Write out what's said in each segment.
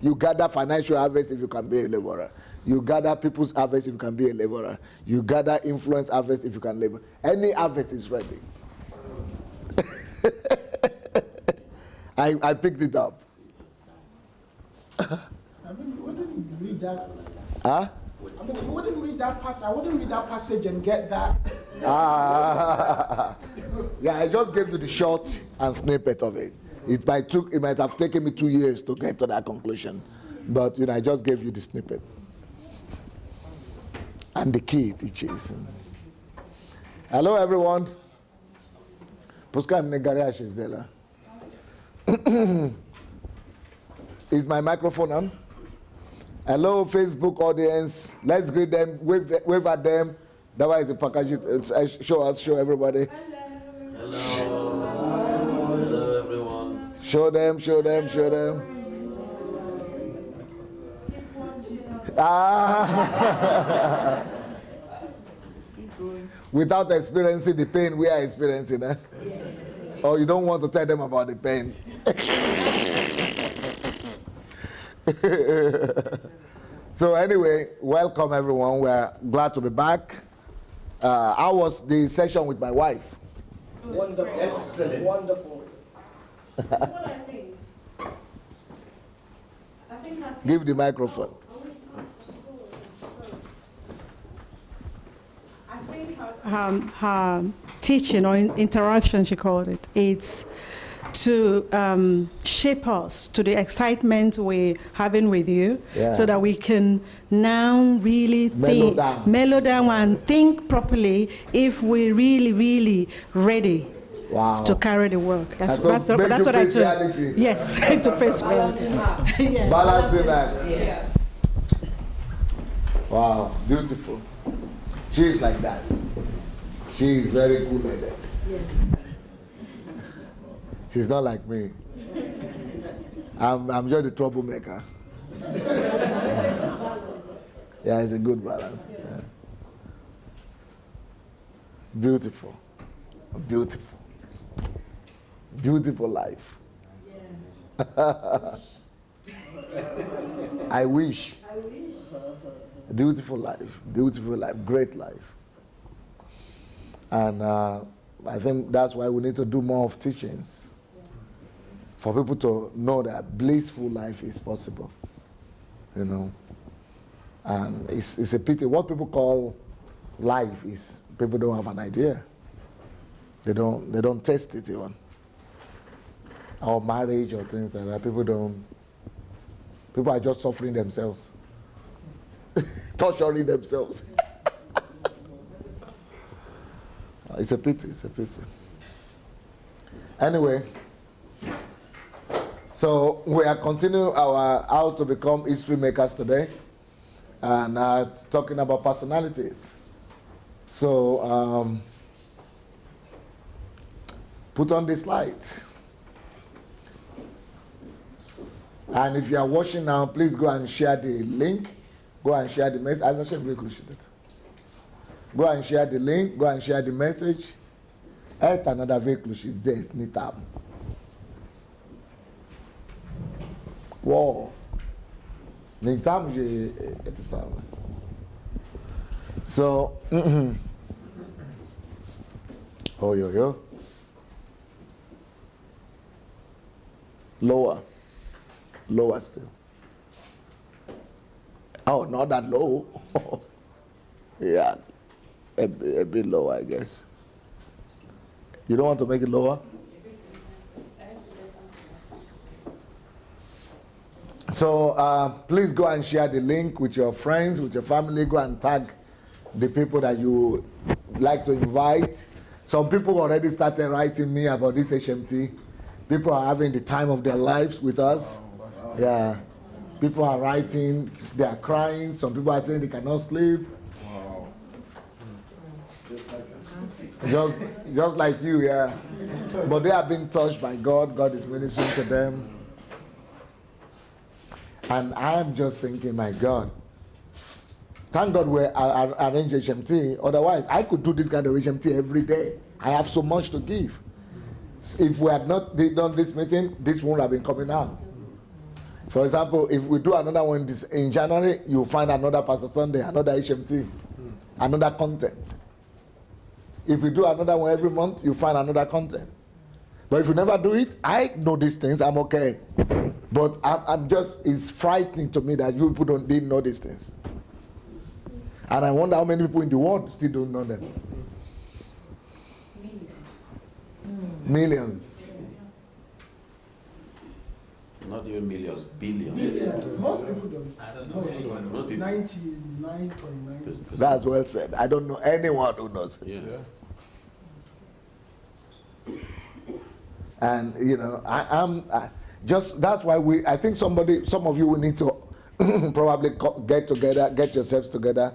You gather financial harvest if you can be a laborer. You gather people's harvest if you can be a laborer. You gather influence harvest if you can labor. Any harvest is ready. I picked it up. I mean, you wouldn't read that. Huh? I mean, you wouldn't read that passage. I wouldn't read that passage and get that. Yeah, I just gave you the short and snippet of it. It might have taken me 2 years to get to that conclusion, but I just gave you the snippet and the key, which is. Hello, everyone. Is there? Is my microphone on? Hello, Facebook audience. Let's greet them, wave at them. That was the package. Show everybody. Hello. Hello, everyone. Show them. Without experiencing the pain we are experiencing, eh? Yes. Or you don't want to tell them about the pain. So anyway, welcome everyone. We're glad to be back. How was the session with my wife? Wonderful. Excellent. Wonderful. What I think Give the microphone. I think her teaching or interaction, she called it, it's to shape us to the excitement we're having with you, so that we can now really mellow down and think properly if we're really, really ready to carry the work. That's what I told. Reality. Yes, to face reality. Yeah. Balancing that. Yes. Wow, beautiful. She's like that. She is very cool-headed. Yes. She's not like me. I'm just a troublemaker. Yeah, it's a good balance. Yeah. Beautiful. Beautiful life. I wish. Beautiful life, great life. And I think that's why we need to do more of teachings. For people to know that blissful life is possible. And it's a pity. What people call life is people don't have an idea. They don't test it even. Or marriage or things like that. People are just suffering themselves. Torturing themselves. It's a pity. Anyway, so we are continuing our how to become history makers today, and talking about personalities. So put on the slides. And if you are watching now, please go and share the link. Go and share the message. Go and share the link. Go and share the message. Et another vehicle is there. Nitam. Wow. Nitam, j'ai été ça. So, oh yo. Lower still. Oh, not that low. Yeah, a bit lower, I guess. You don't want to make it lower? So please go and share the link with your friends, with your family. Go and tag the people that you like to invite. Some people already started writing me about this HMT. People are having the time of their lives with us. Yeah. People are writing, they are crying. Some people are saying they cannot sleep. Wow. Just like you, yeah. But they have been touched by God. God is ministering to them. And I'm just thinking, my God, thank God we're arranged HMT. Otherwise, I could do this kind of HMT every day. I have so much to give. If we had not done this meeting, this wouldn't have been coming out. For example, if we do another one this in January, you'll find another Pastor Sunday, another HMT, another content. If we do another one every month, you find another content. But if you never do it, I know these things, I'm okay. But I'm just, it's frightening to me that you people didn't know these things. And I wonder how many people in the world still don't know them. Millions. Not even millions, billions. Millions. Most people don't. I don't know Most anyone. Most people. 99.9. That's well said. I don't know anyone who knows it. Yes. And you know, that's why I think some of you will need to probably get yourselves together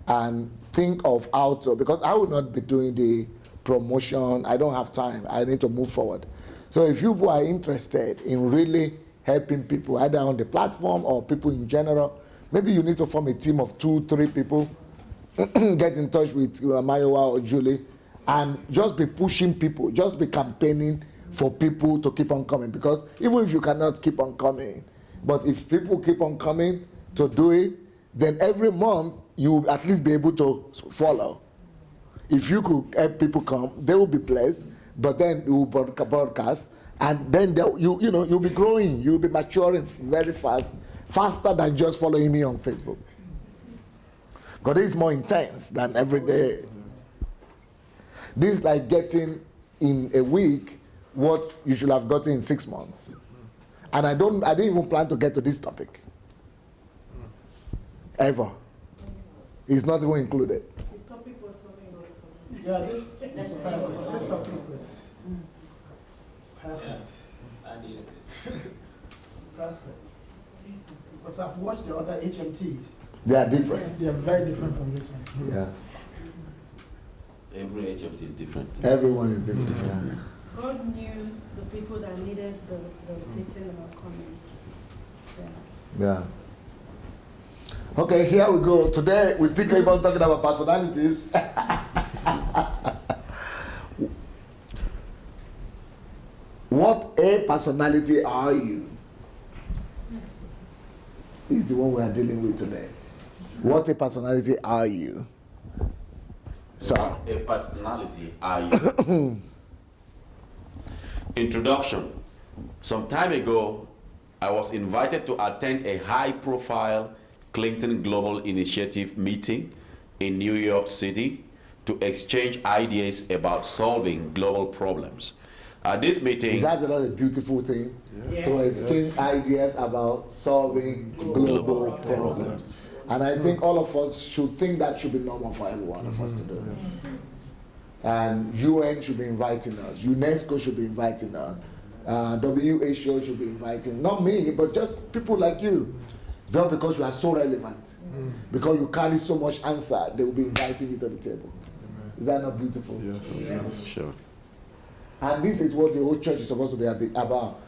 and think of how to, because I will not be doing the promotion. I don't have time. I need to move forward. So if you are interested in really helping people, either on the platform or people in general, maybe you need to form a team of 2-3 people, get in touch with Mayowa or Julie, and just be pushing people, just be campaigning for people to keep on coming. Because even if you cannot keep on coming, but if people keep on coming to do it, then every month you will at least be able to follow. If you could help people come, they will be blessed, but then you will broadcast, and then you'll be growing, you'll be maturing very fast, faster than just following me on Facebook. Because this is more intense than every day. This is like getting in a week what you should have gotten in 6 months. And I didn't even plan to get to this topic. Ever. It's not even included. The topic was something else. Yeah, this is perfect. This topic was perfect. I needed this. Perfect. Because I've watched the other HMTs. They are different. They are very different from this one. Yeah. Every HMT is different. Everyone is different. Yeah. God knew the people that needed the teaching about coming. Yeah. Okay, here we go. Today we still keep on talking about personalities. What a personality are you? This is the one we are dealing with today. What a personality are you? So, What a personality are you? Introduction. Some time ago, I was invited to attend a high-profile Clinton Global Initiative meeting in New York City to exchange ideas about solving global problems. At this meeting... is that not a beautiful thing? Yeah. To exchange ideas about solving global problems. And I think all of us should think that should be normal for every one of us to do. And UN should be inviting us. UNESCO should be inviting us. WHO should be inviting, not me, but just people like you. Just because you are so relevant. Because you carry so much answer, they will be inviting you to the table. Is that not beautiful? Yes. Yes. Sure. And this is what the whole church is supposed to be about.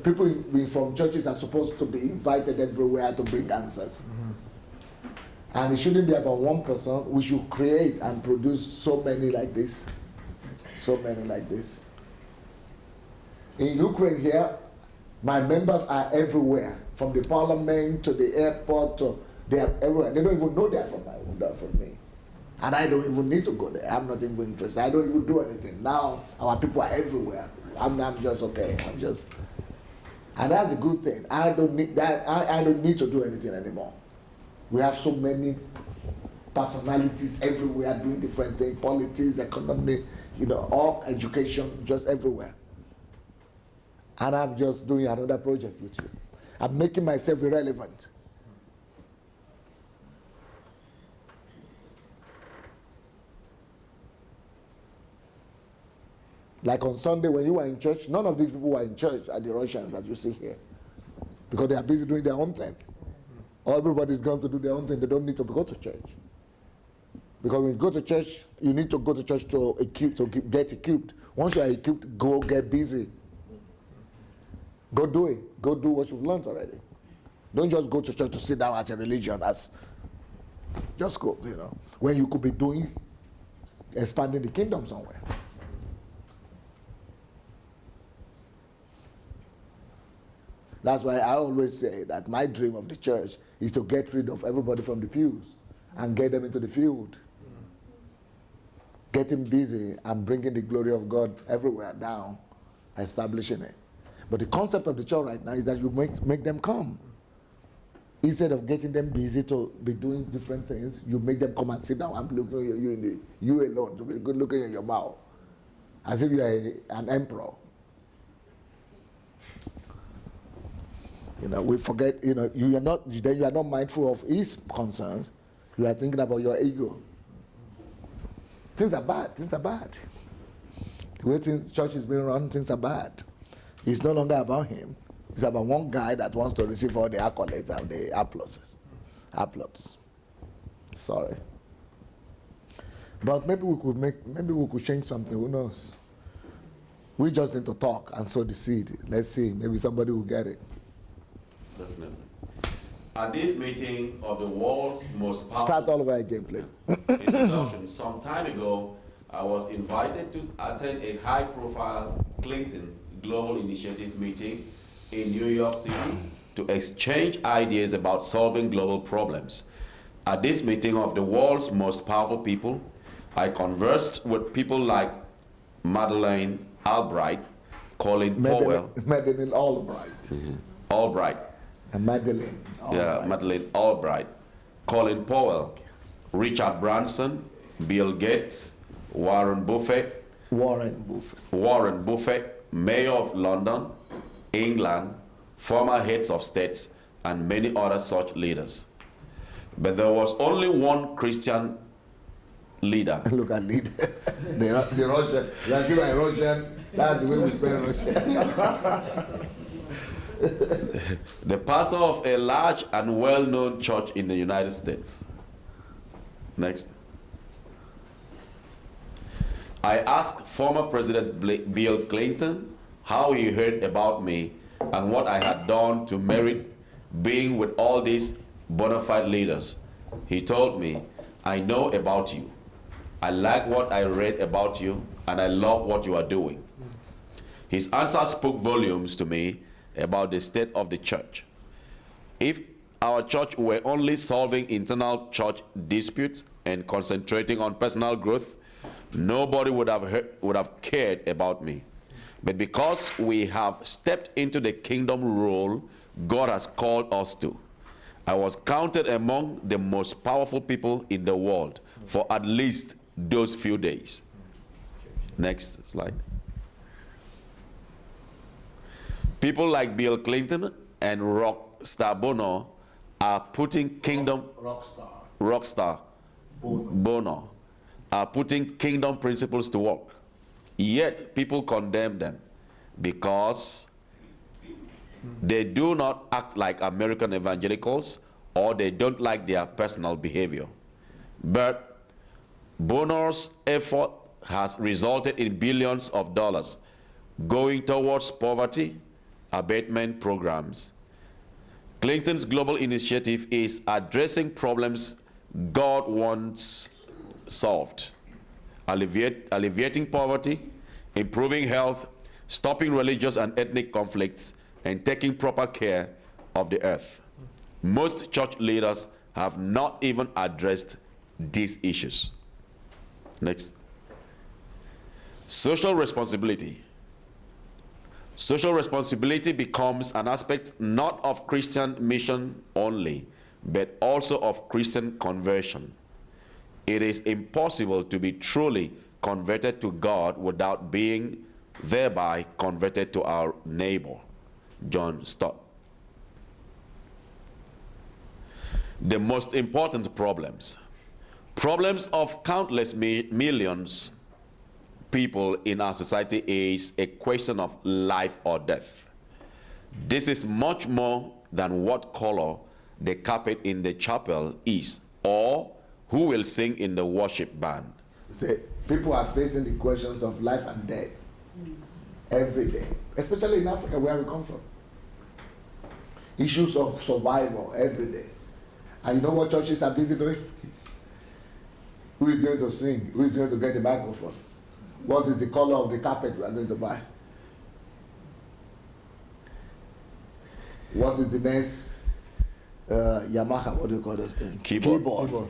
People from churches are supposed to be invited everywhere to bring answers. And it shouldn't be about one person. We should create and produce so many like this. So many like this. In Ukraine here, my members are everywhere. From the parliament to the airport, they are everywhere. They don't even know they're from me. And I don't even need to go there. I'm not even interested. I don't even do anything. Now our people are everywhere. I'm just okay. And that's a good thing. I don't need that. I don't need to do anything anymore. We have so many personalities everywhere doing different things, politics, economy, all education, just everywhere. And I'm just doing another project with you. I'm making myself irrelevant. Like on Sunday when you were in church, none of these people were in church at the Russians that you see here. Because they are busy doing their own thing. Or everybody's going to do their own thing. They don't need to go to church. Because when you go to church, you need to go to church to get equipped. Once you are equipped, go get busy. Go do it. Go do what you've learned already. Don't just go to church to sit down as a religion. Just go, when you could be expanding the kingdom somewhere. That's why I always say that my dream of the church is to get rid of everybody from the pews and get them into the field. Getting busy and bringing the glory of God everywhere down, establishing it. But the concept of the church right now is that you make them come. Instead of getting them busy to be doing different things, you make them come and sit down and look at you alone, to be good looking in your mouth, as if you are an emperor. We forget, you are not mindful of his concerns. You are thinking about your ego. Things are bad. The way church is being run, things are bad. It's no longer about him. It's about one guy that wants to receive all the accolades and the applause. Sorry. But maybe we could change something, who knows? We just need to talk and sow the seed. Let's see, maybe somebody will get it. Definitely. At this meeting of the world's most powerful... Start all over again, please. Introduction. Some time ago, I was invited to attend a high-profile Clinton Global Initiative meeting in New York City to exchange ideas about solving global problems. At this meeting of the world's most powerful people, I conversed with people like Madeleine Albright, Colin Powell. Madeleine Albright. Mm-hmm. Albright. And Madeleine Albright. Yeah, Madeleine Albright. Colin Powell, Richard Branson, Bill Gates, Warren Buffett, Mayor of London, England, former heads of states, and many other such leaders. But there was only one Christian leader. Look at leader. the Russian. You see my Russian? That's the way we spell Russian. The pastor of a large and well-known church in the United States. Next. I asked former President Bill Clinton how he heard about me and what I had done to merit being with all these bona fide leaders. He told me, I know about you. I like what I read about you, and I love what you are doing. His answer spoke volumes to me about the state of the church. If our church were only solving internal church disputes and concentrating on personal growth, nobody would have cared about me. But because we have stepped into the kingdom role God has called us to, I was counted among the most powerful people in the world for at least those few days. Next slide. People like Bill Clinton and Rockstar Bono are putting kingdom... Rockstar Bono are putting kingdom principles to work. Yet people condemn them because they do not act like American evangelicals or they don't like their personal behavior. But Bono's effort has resulted in billions of dollars going towards poverty abatement programs. Clinton's global initiative is addressing problems God wants solved. Alleviating poverty, improving health, stopping religious and ethnic conflicts, and taking proper care of the earth. Most church leaders have not even addressed these issues. Next. Social responsibility. Social responsibility becomes an aspect not of Christian mission only, but also of Christian conversion. It is impossible to be truly converted to God without being thereby converted to our neighbor. John Stott. The most important problems. Problems of countless millions people in our society is a question of life or death. This is much more than what color the carpet in the chapel is, or who will sing in the worship band. See, people are facing the questions of life and death every day, especially in Africa where we come from. Issues of survival every day. And you know what churches are busy doing? Who is going to sing? Who is going to get the microphone? What is the color of the carpet we are going to buy? What is the next Yamaha? What do you call this thing? Keyboard.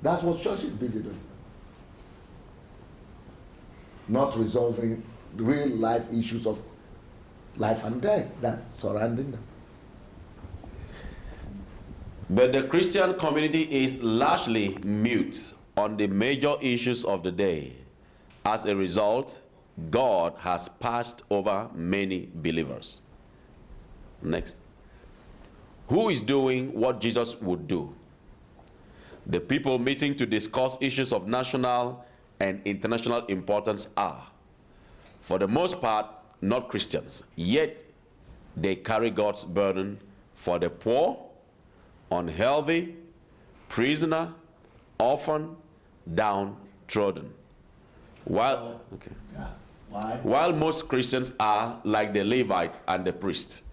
That's what church is busy doing. Not resolving the real life issues of life and death that's surrounding them. But the Christian community is largely mute on the major issues of the day. As a result, God has passed over many believers. Next. Who is doing what Jesus would do? The people meeting to discuss issues of national and international importance are, for the most part, not Christians, yet they carry God's burden for the poor, unhealthy, prisoner, orphan, downtrodden. While most Christians are like the Levite and the priest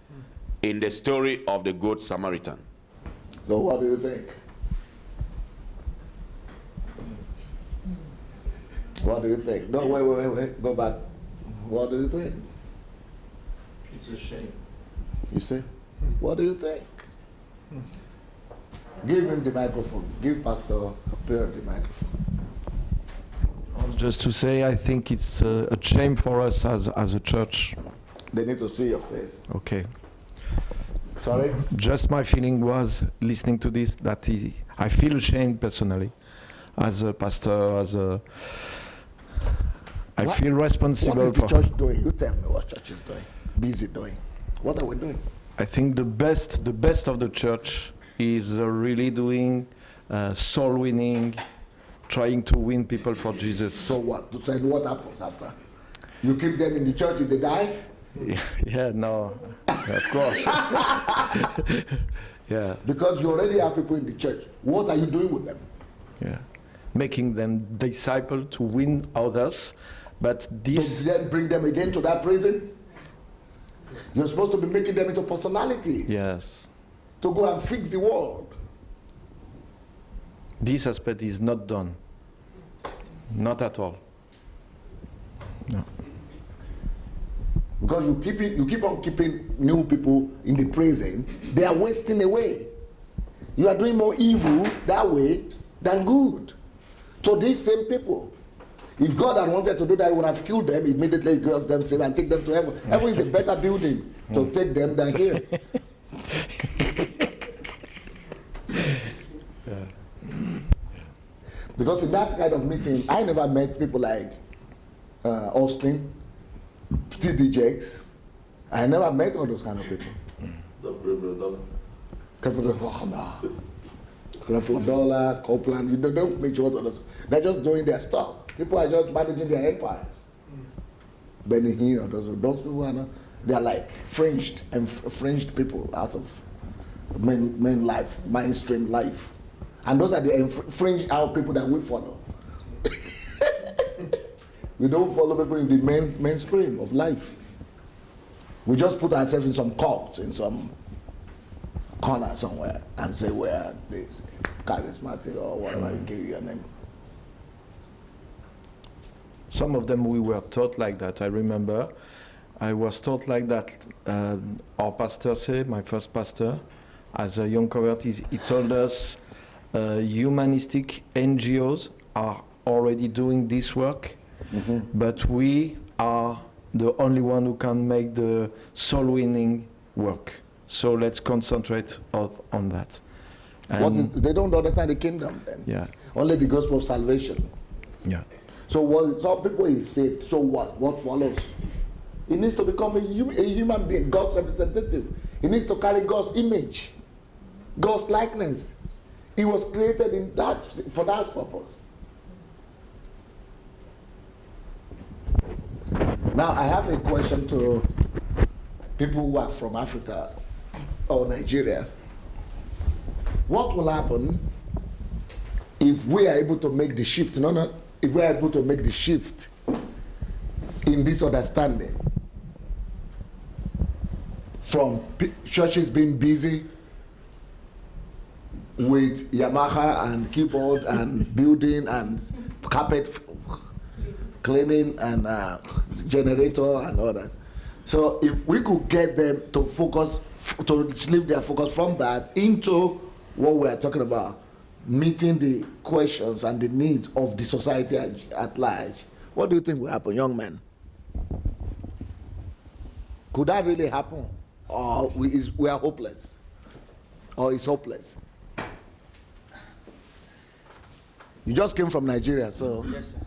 in the story of the Good Samaritan. So what do you think? What do you think? No, wait. Go back. What do you think? It's a shame. You see? What do you think? Give him the microphone. Give Pastor Pierre the microphone. Just to say, I think it's a shame for us as a church. They need to see your face. Okay. Sorry? Just my feeling was, listening to this, that I feel ashamed personally, as a pastor, I feel responsible. What is the church doing? You tell me what church is doing. Busy doing. What are we doing? I think the best of the church is really doing soul winning, trying to win people for Jesus. So what? Then what happens after? You keep them in the church if they die? Yeah, no, of course. Yeah. Because you already have people in the church. What are you doing with them? Yeah. Making them disciple to win others, but this. To then bring them again to that prison? You're supposed to be making them into personalities. Yes. To go and fix the world. This aspect is not done. Not at all. No. Because you keep on keeping new people in the prison, they are wasting away. You are doing more evil that way than good to these same people. If God had wanted to do that, he would have killed them, immediately girls them saved and take them to heaven. Heaven is a better building to take them than here. Because in that kind of meeting, I never met people like Austin, T.D. Jakes. I never met all those kind of people. Creflo Dollar, Copeland, you don't make sure others. They're just doing their stuff. People are just managing their empires. Benny Hinn or those people are not, they are like fringed people out of main life, mainstream life. And those are the fringed out people that we follow. We don't follow people in the mainstream of life. We just put ourselves in some cult, in some corner somewhere, and say we are this charismatic or whatever you give your name. Some of them we were taught like that. I remember I was taught like that. Our pastor said, my first pastor, as a young convert, he told us humanistic NGOs are already doing this work, but we are the only one who can make the soul-winning work. So let's concentrate on that. They don't understand the kingdom then. Yeah. Only the gospel of salvation. Yeah. So some people is saved. So what? What follows? He needs to become a human being, God's representative. He needs to carry God's image, God's likeness. He was created for that purpose. Now I have a question to people who are from Africa or Nigeria. What will happen if we are able to make the shift? If we are able to make the shift in this understanding from churches being busy with Yamaha and keyboard and building and carpet cleaning and generator and all that. So if we could get them to focus, to leave their focus from that into what we are talking about, meeting the questions and the needs of the society at large, what do you think will happen, young men? Could that really happen? Or we are hopeless? Or it's hopeless? You just came from Nigeria, so yes, sir.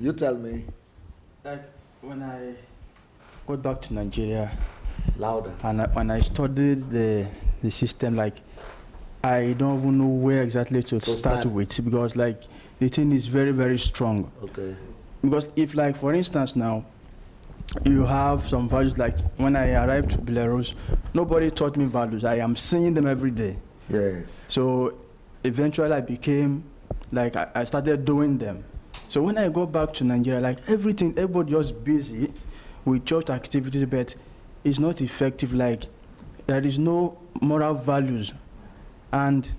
you tell me. Like when I got back to Nigeria, Louder. and when I studied the system, like I don't even know where exactly to start with, because like the thing is very, very strong. Okay. Because if, like, for instance now, you have some values, like when I arrived to Belarus, nobody taught me values. I am seeing them every day. Yes. So eventually I became, like, I started doing them. So when I go back to Nigeria, like everybody just busy with church activities, but it's not effective. Like there is no moral values. And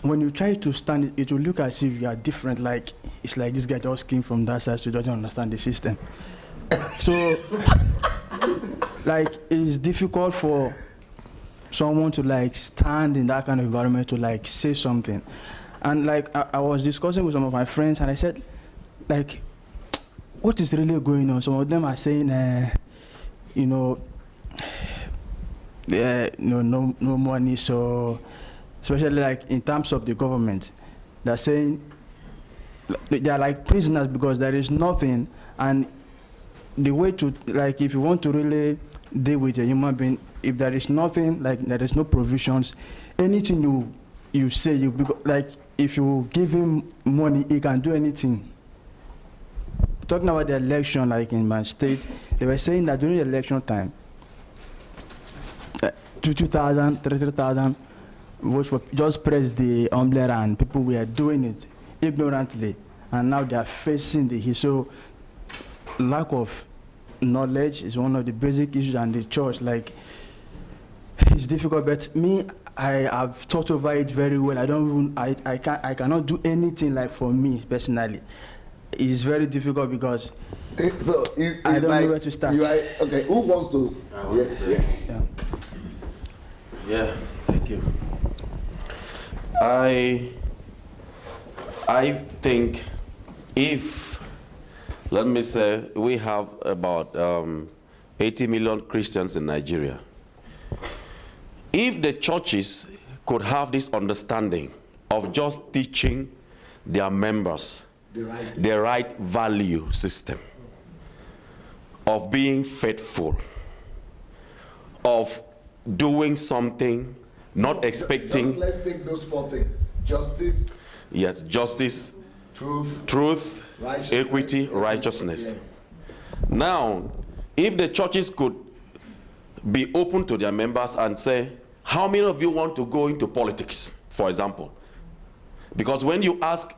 when you try to stand, it will look as if you are different. Like it's like this guy just came from that side, so he doesn't understand the system. So, like, it's difficult for someone to like stand in that kind of environment to like say something. And like I was discussing with some of my friends, and I said, like, what is really going on? Some of them are saying, no money. So, especially like in terms of the government, they're saying they are like prisoners because there is nothing. And the way to, like, if you want to really deal with a human being, if there is nothing, like there is no provisions, anything you say, like if you give him money, he can do anything. Talking about the election, like in my state, they were saying that during the election time, 2,000, 3,000 votes for, just press the umbrella, and people were doing it ignorantly, and now they are facing the heat. So lack of knowledge is one of the basic issues, and the church, like, it's difficult. But me, I have thought over it very well. I cannot do anything, like, for me personally. It's very difficult because I don't know where to start. Okay, who wants to? Yes. Yeah, thank you. I think if, let me say, we have about 80 million Christians in Nigeria. If the churches could have this understanding of just teaching their members the right value system, of being faithful, of doing something, not expecting. Let's take those 4 things: justice. Yes, justice, truth, equity, righteousness. Yeah. Now, if the churches could be open to their members and say, how many of you want to go into politics, for example? Because when you ask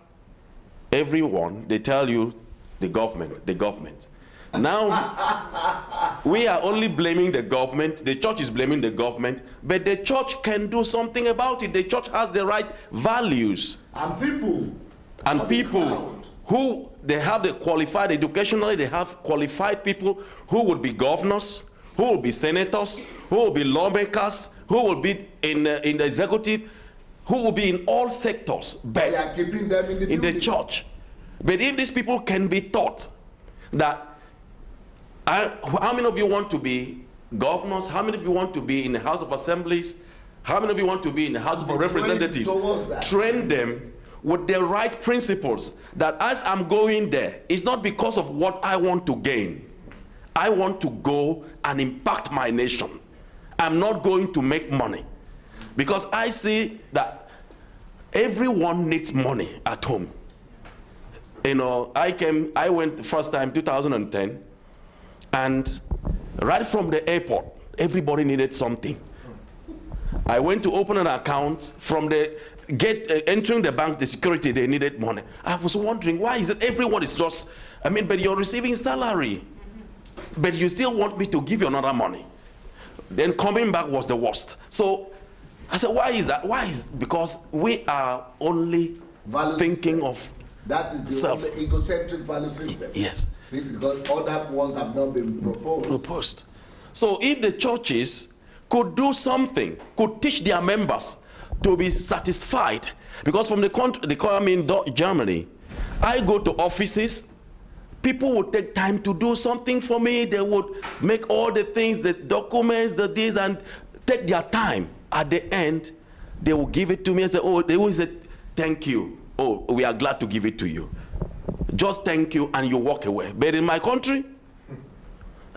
everyone, they tell you the government. Now, we are only blaming the government. The church is blaming the government, but the church can do something about it. The church has the right values. And people who they have the qualified, educationally they have qualified people who would be governors, who will be senators, who will be lawmakers, who will be in the executive, who will be in all sectors, but we are keeping them in the church. But if these people can be taught that, how many of you want to be governors? How many of you want to be in the House of Assemblies? How many of you want to be in the House of Representatives? Train them with the right principles, that as I'm going there, it's not because of what I want to gain. I want to go and impact my nation. I'm not going to make money. Because I see that everyone needs money at home. You know, I went the first time 2010, and right from the airport, everybody needed something. I went to open an account. From the gate, entering the bank, the security, they needed money. I was wondering, why is it everyone is just, but you're receiving salary, but you still want me to give you another money. Then coming back was the worst. So I said, why is that? Because we are only thinking of That is the Self. only egocentric value system. Yes. Because other ones have not been proposed. So if the churches could do something, could teach their members to be satisfied, because from the country, Germany, I go to offices, people would take time to do something for me. They would make all the things, the documents, the this, and take their time. At the end, they will give it to me and say, oh, they will say, thank you. Oh, we are glad to give it to you. Just thank you, and you walk away. But in my country,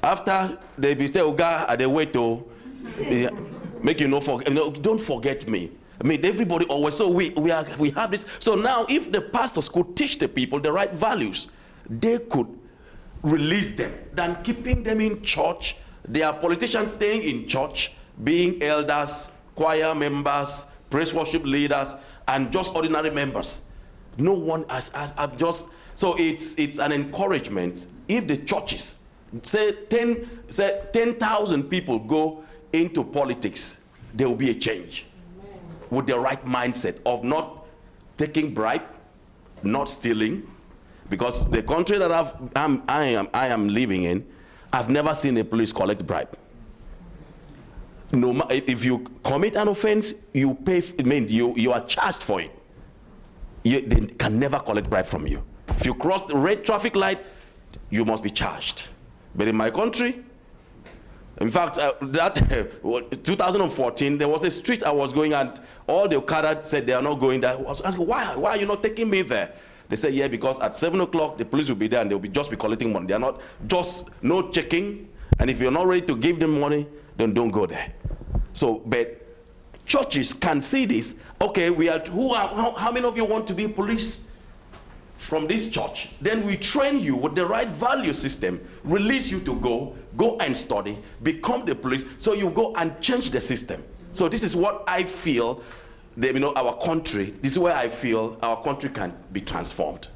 after they be say, oh God, they wait to make you don't forget me. I mean, everybody always. So we have this. So now, if the pastors could teach the people the right values, they could release them than keeping them in church. There are politicians staying in church, being elders, choir members, praise worship leaders, and just ordinary members. No one I've just. So it's an encouragement. If the churches say 10,000 people go into politics, there will be a change. Amen. With the right mindset of not taking bribe, not stealing, because the country that I am living in, I've never seen a police collect bribe. No, if you commit an offense, you pay. You are charged for it. They can never collect bribe from you. If you cross the red traffic light, you must be charged. But in my country, in fact, 2014, there was a street I was going, and all the Okada said they are not going there. I was asking, why are you not taking me there? They said, yeah, because at 7 o'clock, the police will be there, and they'll just be collecting money. They are not, just no checking, and if you're not ready to give them money, then don't go there. So, but churches can see this. Okay, how many of you want to be police from this church? Then we train you with the right value system, release you to go and study, become the police, so you go and change the system. So this is what I feel, our country, this is where I feel our country can be transformed.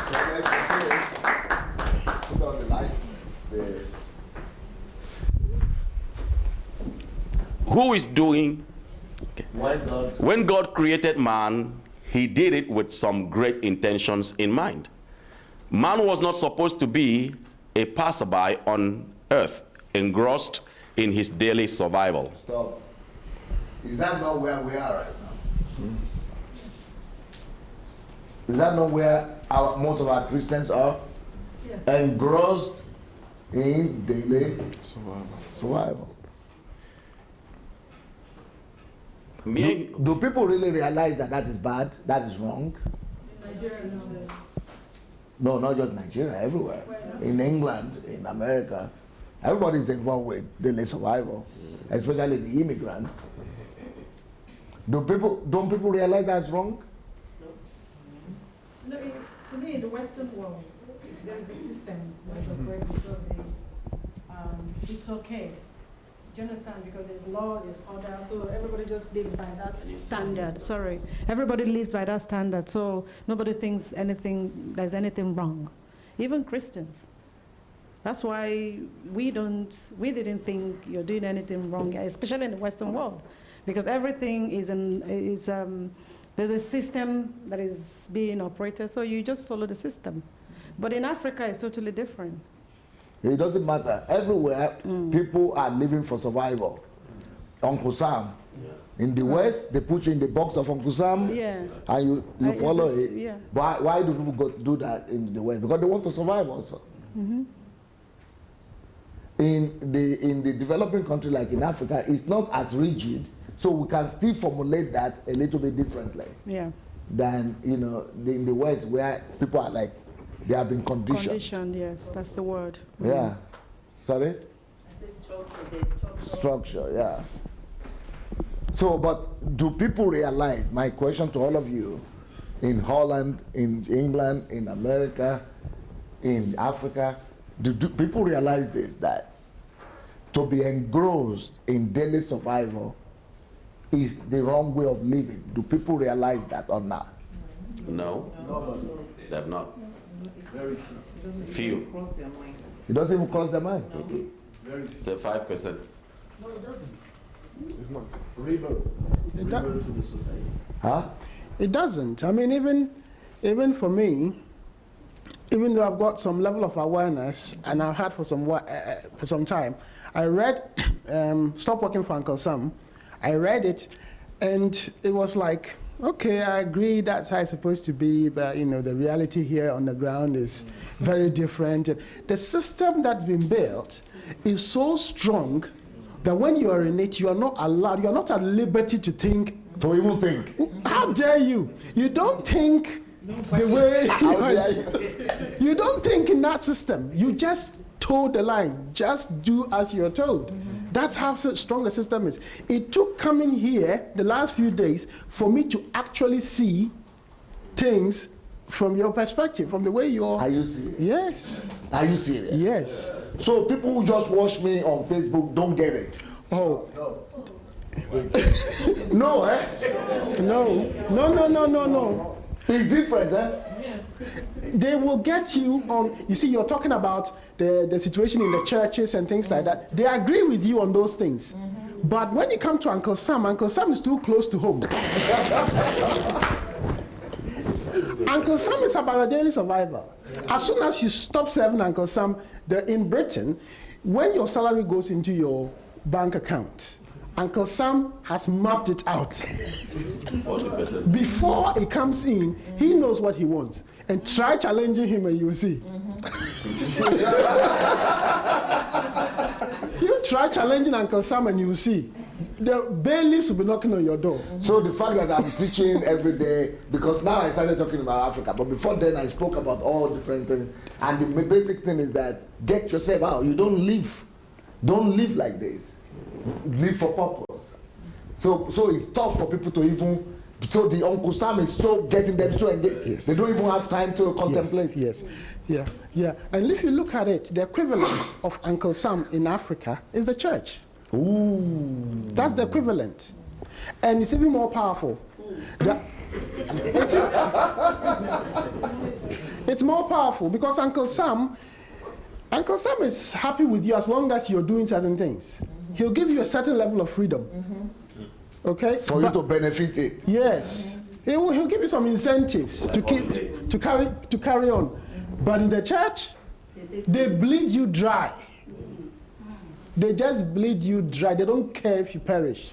So let's continue. Put on the light. Who is doing? Okay. When God created man, he did it with some great intentions in mind. Man was not supposed to be a passerby on earth, engrossed in his daily survival. Stop. Is that not where we are right now? Is that not where most of our Christians are? Yes. Engrossed in daily survival. Do people really realize that is bad, that is wrong? In Nigeria, no. No, not just Nigeria, everywhere. In England, in America, everybody is involved with daily survival, especially the immigrants. Don't people realize that's wrong? No, for me, in the Western world, there is a system that operates, so it's okay. Do you understand? Because there's law, there's order, so everybody just lives by that standard. Sorry. Everybody lives by that standard, so nobody thinks there's anything wrong. Even Christians. That's why we didn't think you're doing anything wrong, especially in the Western world. Because everything there's a system that is being operated, so you just follow the system. But in Africa, it's totally different. It doesn't matter. Everywhere, people are living for survival. Uncle Sam. Yeah. In the West, they put you in the box of Uncle Sam, and you follow it. Yeah. Why do people do that in the West? Because they want to survive also. Mm-hmm. In the developing country like in Africa, it's not as rigid, so we can still formulate that a little bit differently than in the West, where people are like, they have been conditioned. Conditioned, yes, that's the word. Yeah. Sorry? I said structure, there's Structure, yeah. So, but do people realize, my question to all of you, in Holland, in England, in America, in Africa, do people realize this, that to be engrossed in daily survival is the wrong way of living? Do people realize that or not? No. They have not. very few. It doesn't even cross their mind? No. So 5%. No, it doesn't. It's not. Rebel to the society. Huh? It doesn't. I mean, even for me, even though I've got some level of awareness, and I've had for some time, I read Stop Working for Uncle Sam. I read it, and it was like, okay, I agree that's how it's supposed to be, but the reality here on the ground is very different. The system that's been built is so strong that when you are in it, you are not allowed, you are not at liberty to think. To even think. How dare you? You don't think the way you don't think in that system. You just toe the line. Just do as you're told. That's how strong the system is. It took coming here the last few days for me to actually see things from your perspective, from the way you're. Are you serious? Yes. Are you serious? Yes. So people who just watch me on Facebook don't get it. Oh. No, eh? No. It's different, eh? They will get you on. You see, you're talking about the situation in the churches and things like that. They agree with you on those things. But when you come to Uncle Sam is too close to home. Uncle Sam is about a daily survival. As soon as you stop serving Uncle Sam, in Britain, when your salary goes into your bank account, Uncle Sam has mapped it out. 40%. Before it comes in, he knows what he wants. And try challenging him and you'll see. You try challenging Uncle Sam and you'll see. The bailiffs will be knocking on your door. So the fact that I'm teaching every day, because now I started talking about Africa, but before then I spoke about all different things. And the basic thing is that get yourself out. You don't live like this. Live for purpose. So it's tough for people to even. So the Uncle Sam is so getting them so engaged. Yes. They don't even have time to contemplate. Yes. Yeah. And if you look at it, the equivalent of Uncle Sam in Africa is the church. Ooh. That's the equivalent. And it's even more powerful. It's more powerful because Uncle Sam is happy with you as long as you're doing certain things. He'll give you a certain level of freedom. Okay? For you to benefit it. Yes. He'll give you some incentives to carry on. But in the church, they bleed you dry. They just bleed you dry. They don't care if you perish.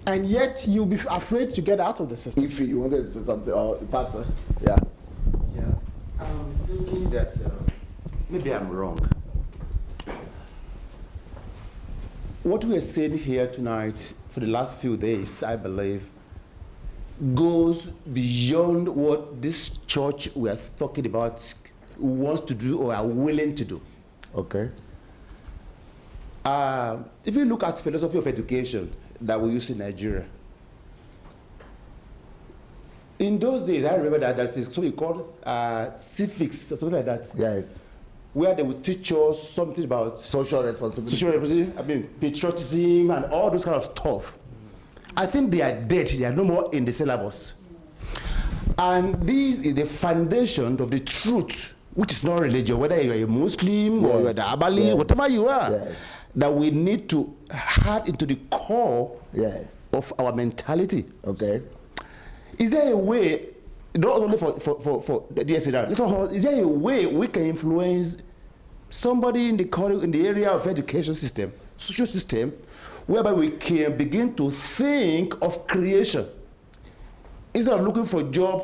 And yet you'll be afraid to get out of the system. If you wanted to say something, or Pastor, yeah. I'm thinking that maybe I'm wrong. What we are saying here tonight for the last few days, I believe, goes beyond what this church we are talking about wants to do or are willing to do. Okay. If you look at philosophy of education that we use in Nigeria, in those days, I remember that there's something called civics or something like that. Yes. Where they would teach us something about Social responsibility. patriotism and all those kind of stuff. I think they are dead. They are no more in the syllabus. And this is the foundation of the truth, which is not religion, whether you are a Muslim or you are the Abali, whatever you are, that we need to add into the core of our mentality. Okay. Is there a way, not only for the DSC, is there a way we can influence somebody in the area of education system, social system, whereby we can begin to think of creation? Instead of looking for a job,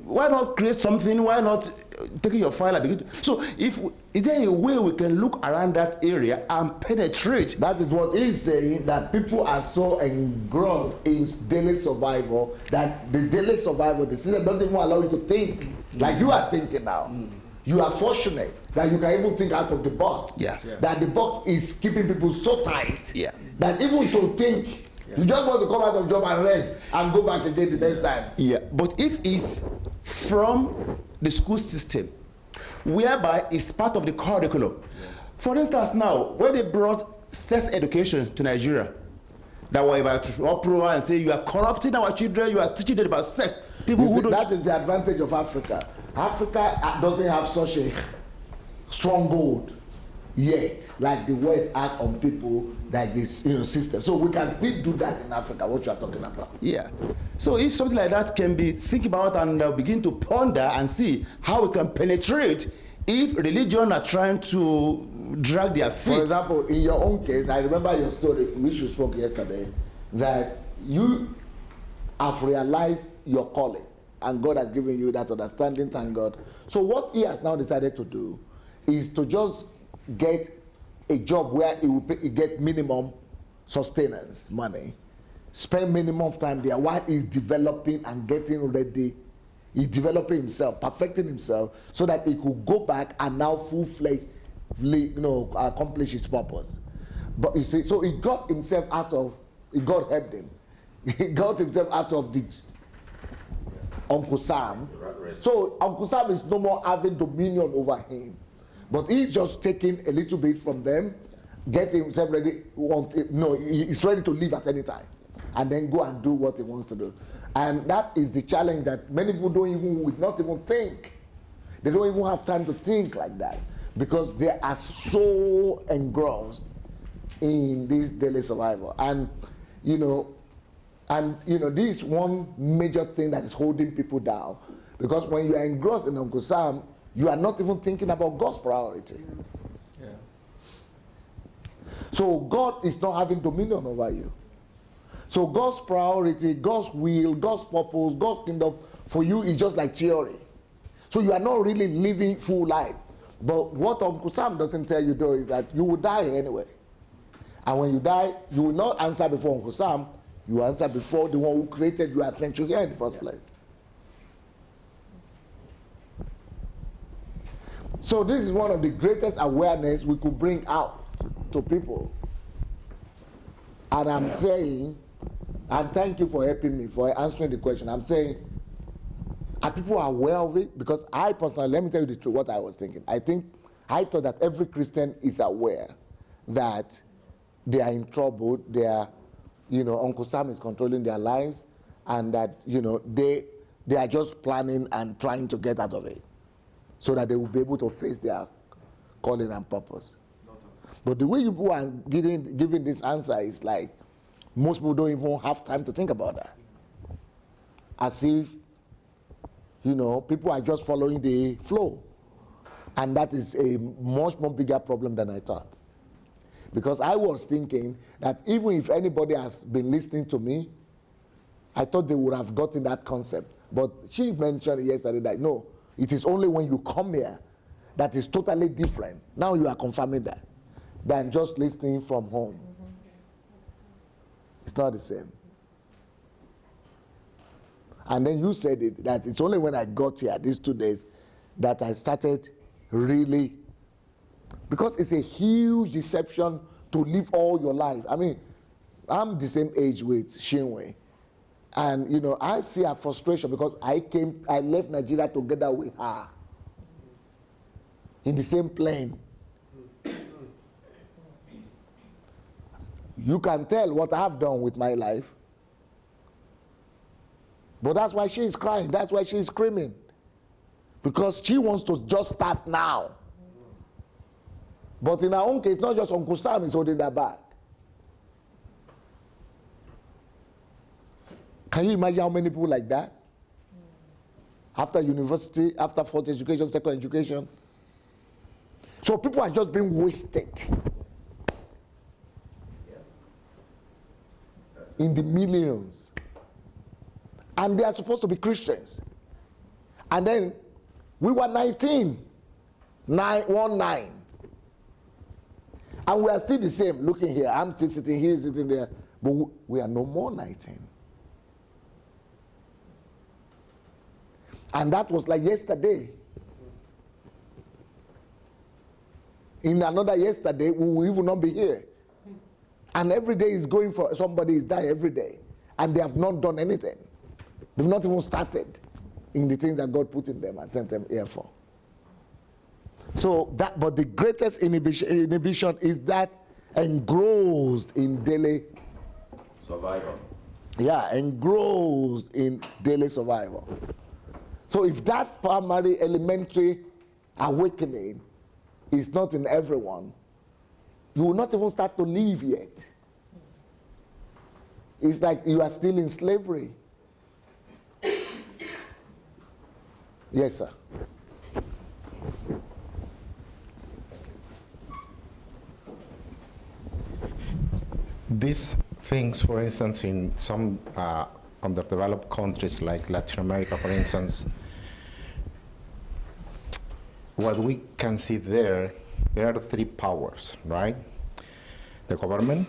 why not create something? Why not taking your file and begin to, so is there a way we can look around that area and penetrate? That is what he's saying, that people are so engrossed in daily survival that the daily survival, the system doesn't even allow you to think like you are thinking now. You are fortunate that you can even think out of the box. That the box is keeping people so tight that even to think, you just want to come out of job and rest and go back again the next time. But if it's from the school system, whereby it's part of the curriculum. For instance, now, when they brought sex education to Nigeria, that were about to uproar and say, you are corrupting our children, you are teaching them about sex. That is the advantage of Africa. Africa doesn't have such a stronghold yet, like the West has on people like this, system. So we can still do that in Africa, what you are talking about. Yeah. So if something like that can be think about and begin to ponder and see how we can penetrate if religion are trying to drag their feet. For example, in your own case, I remember your story, which you spoke yesterday, that you have realized your calling and God has given you that understanding, thank God. So what he has now decided to do is to just get a job where he will get minimum sustenance money, spend minimum time there while he's developing and getting ready. He's developing himself, perfecting himself, so that he could go back and now full-fledged, accomplish his purpose. But you see, so he got himself out of, God helped him. He got himself out of the Uncle Sam. So Uncle Sam is no more having dominion over him. But he's just taking a little bit from them, getting himself ready. He's ready to leave at any time, and then go and do what he wants to do. And that is the challenge that many people would not even think. They don't even have time to think like that because they are so engrossed in this daily survival. And this is one major thing that is holding people down, because when you are engrossed in Uncle Sam, you are not even thinking about God's priority. Yeah. So God is not having dominion over you. So God's priority, God's will, God's purpose, God's kingdom for you is just like theory. So you are not really living full life. But what Uncle Sam doesn't tell you though is that you will die anyway. And when you die, you will not answer before Uncle Sam, you answer before the one who created you and sent you here in the first place. So this is one of the greatest awareness we could bring out to people. And I'm saying, and thank you for helping me, for answering the question. I'm saying, are people aware of it? Because I personally, let me tell you the truth, what I was thinking. I thought that every Christian is aware that they are in trouble, they are, Uncle Sam is controlling their lives, and that, they are just planning and trying to get out of it, so that they will be able to face their calling and purpose. But the way you people are giving this answer is like, most people don't even have time to think about that. As if, people are just following the flow. And that is a much more bigger problem than I thought. Because I was thinking that even if anybody has been listening to me, I thought they would have gotten that concept. But she mentioned yesterday that, no, it is only when you come here that is totally different. Now you are confirming that, than just listening from home. It's not the same. And then you said it, that it's only when I got here these 2 days that I started really, because it's a huge deception to live all your life. I mean, I'm the same age with Shinwe. And, I see her frustration because I left Nigeria together with her in the same plane. You can tell what I've done with my life. But that's why she is crying. That's why she is screaming. Because she wants to just start now. But in her own case, not just Uncle Sam is holding her back. Can you imagine how many people like that? After university, after fourth education, second education. So people are just being wasted. In the millions. And they are supposed to be Christians. And then we were 19. 19. And we are still the same, looking here. I'm still sitting here, sitting there. But we are no more 19. And that was like yesterday. In another yesterday, we will even not be here. And every day is going for, somebody is dying every day. And they have not done anything. They've not even started in the things that God put in them and sent them here for. So that, but the greatest inhibition is that engrossed in daily survival. Yeah, engrossed in daily survival. So if that primary elementary awakening is not in everyone, you will not even start to live yet. It's like you are still in slavery. Yes, sir. These things, for instance, in some underdeveloped countries like Latin America, for instance, what we can see there are three powers, right? The government,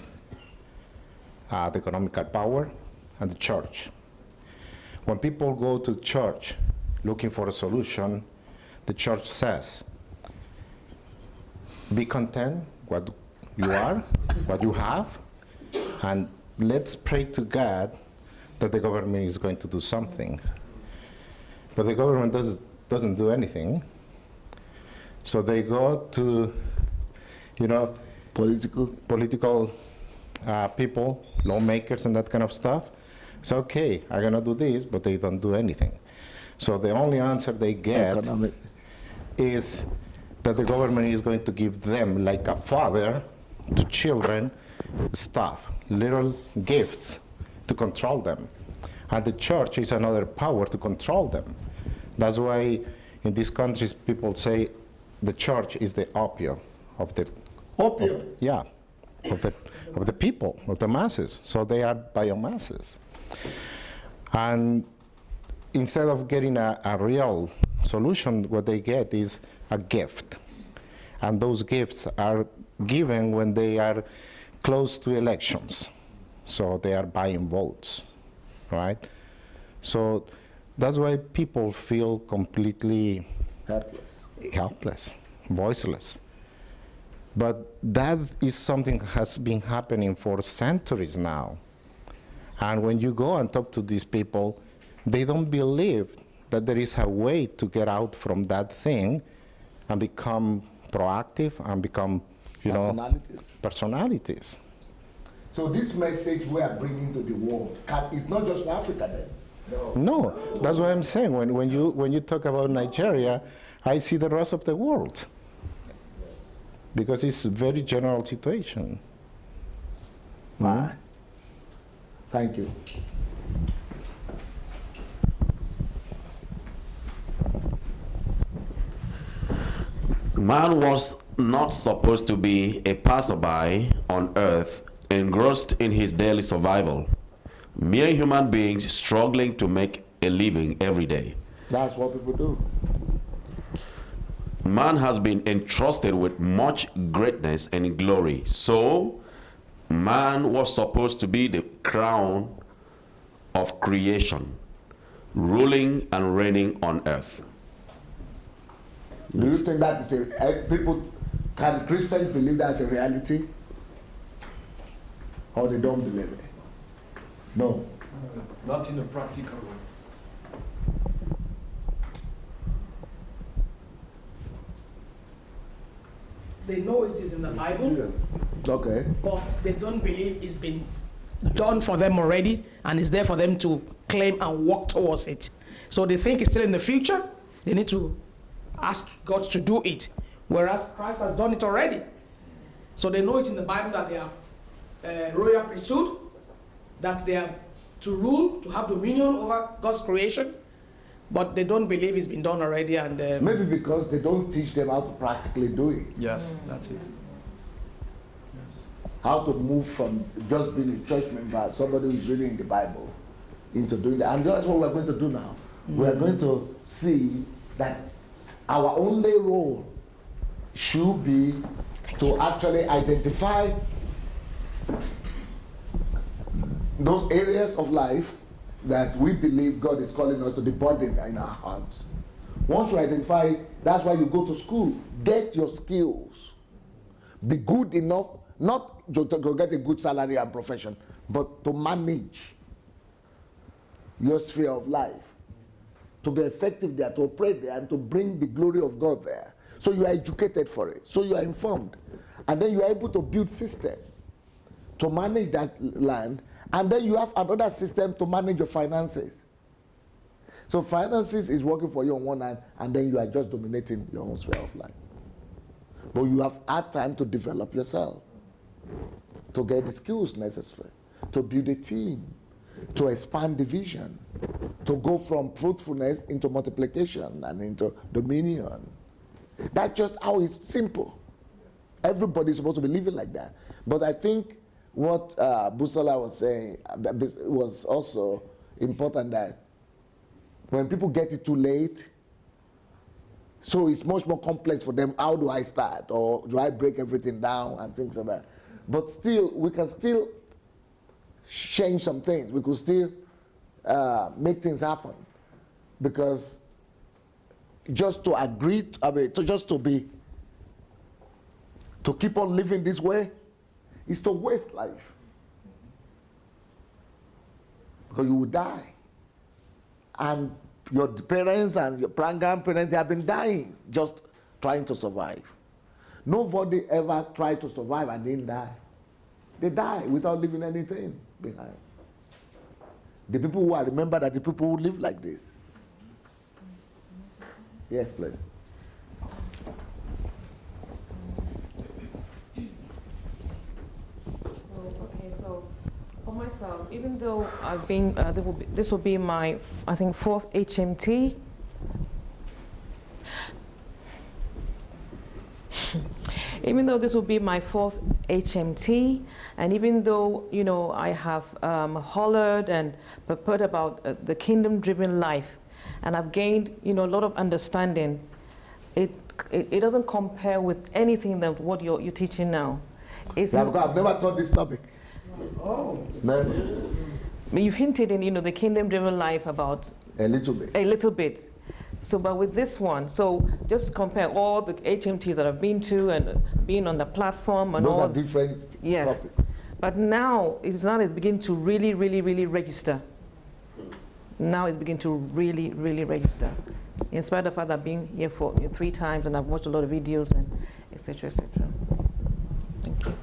the economical power, and the church. When people go to church looking for a solution, the church says, be content what you are, what you have, and let's pray to God that the government is going to do something. But the government doesn't do anything. So they go to, political people, lawmakers and that kind of stuff. So, okay, I'm gonna do this, but they don't do anything. So the only answer they get is that the government is going to give them, like a father to children, stuff, little gifts to control them. And the church is another power to control them. That's why in these countries people say the church is the opiate of the of the people, of the masses. So they are biomasses. And instead of getting a real solution, what they get is a gift. And those gifts are given when they are close to elections. So they are buying votes, right? So that's why people feel completely helpless, voiceless. But that is something that has been happening for centuries now. And when you go and talk to these people, they don't believe that there is a way to get out from that thing and become proactive and become, personalities. So this message we are bringing to the world is not just for Africa then? No, that's what I'm saying. When you talk about Nigeria, I see the rest of the world. Because it's a very general situation. Thank you. Man was not supposed to be a passerby on earth, engrossed in his daily survival. Mere human beings struggling to make a living every day. That's what people do. Man has been entrusted with much greatness and glory. So, man was supposed to be the crown of creation, ruling and reigning on earth. Do you think that is can Christians believe that's a reality? Or they don't believe it? No. Not in a practical way. They know it is in the Bible, Okay. but they don't believe it's been done for them already and it's there for them to claim and work towards it. So they think it's still in the future. They need to ask God to do it, whereas Christ has done it already. So they know it in the Bible that they are royal priesthood, that they are to rule, to have dominion over God's creation, but they don't believe it's been done already. And maybe because they don't teach them how to practically do it. Yes, that's it. How to move from just being a church member, somebody who is reading the Bible, into doing that. And that's what we're going to do now. We are going to see that our only role should be to actually identify those areas of life that we believe God is calling us to, the burden in our hearts. Once you identify, that's why you go to school. Get your skills. Be good enough, not to get a good salary and profession, but to manage your sphere of life. To be effective there, to operate there, and to bring the glory of God there. So you are educated for it. So you are informed. And then you are able to build system to manage that land. And then you have another system to manage your finances. So finances is working for you on one hand, and then you are just dominating your own sphere of life. But you have had time to develop yourself. to get the skills necessary, to build a team, to expand the vision, to go from fruitfulness into multiplication and into dominion. That's just how it's simple. Everybody's supposed to be living like that. But I think what Busola was saying was also important, that when people get it too late, so it's much more complex for them. How do I start? Or do I break everything down and things like that? But still, we can still change some things. We could still make things happen. Because just to agree, to keep on living this way is to waste life. Because you will die. And your parents and your grandparents, they have been dying just trying to survive. Nobody ever tried to survive and didn't die. They die without leaving anything behind. The people who I remember are the people who live like this. Yes, please. So for myself, even though I've been, this will be my, I think, 4th HMT. Even though this will be my 4th HMT, and even though, you know, I have hollered and purported about the kingdom-driven life, and I've gained, you know, a lot of understanding, it doesn't compare with anything that what you're teaching now. I've never taught this topic. Oh. Never. You've hinted in, you know, the kingdom-driven life about a little bit. A little bit. So, but with this one, so just compare all the HMTs that I've been to and being on the platform and those all. Those are different yes. topics. But now it's beginning to really, really, really register. Now it's beginning to really, really register. In spite of the fact that I've been here for 3 times and I've watched a lot of videos and et cetera, et cetera. Thank you.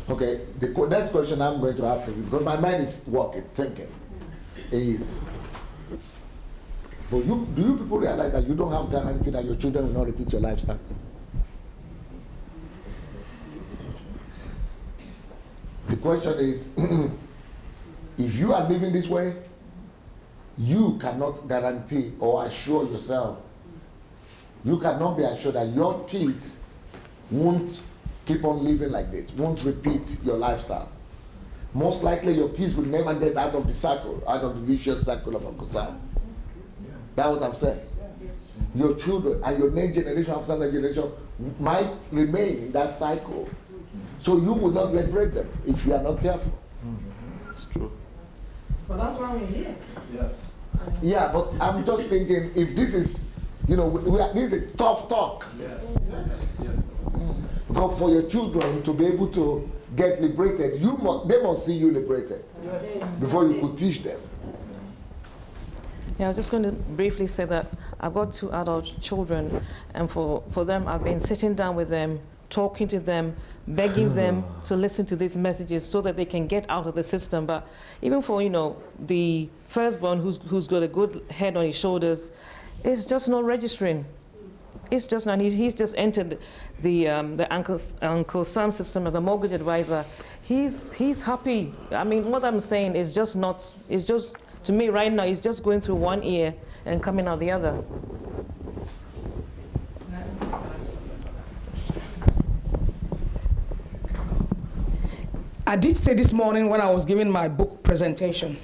Okay, the next question I'm going to have for you, because my mind is working, thinking, is, but do you people realize that you don't have guarantee that your children will not repeat your lifestyle? The question is, if you are living this way, you cannot guarantee or assure yourself, you cannot be assured that your kids won't keep on living like this, won't repeat your lifestyle. Most likely your kids will never get out of the circle, out of the vicious circle of Uncle Sam. That's what I'm saying. Your children and your next generation after next generation might remain in that cycle. So you will not liberate them if you are not careful. It's true. But that's why we're here. Yes. Yeah, but I'm just thinking, if this is, you know, this is a tough talk. Yes. Yes. Yes. Because for your children to be able to get liberated, they must see you liberated before you could teach them. Yeah, I was just going to briefly say that I've got 2 adult children, and for them, I've been sitting down with them, talking to them, begging them to listen to these messages so that they can get out of the system. But even for, you know, the firstborn who's got a good head on his shoulders, it's just not registering. It's just not. He's just entered the Uncle Sam system as a mortgage advisor. He's happy. I mean, what I'm saying is just not. It's just, to me right now, it's just going through one ear and coming out the other. I did say this morning when I was giving my book presentation,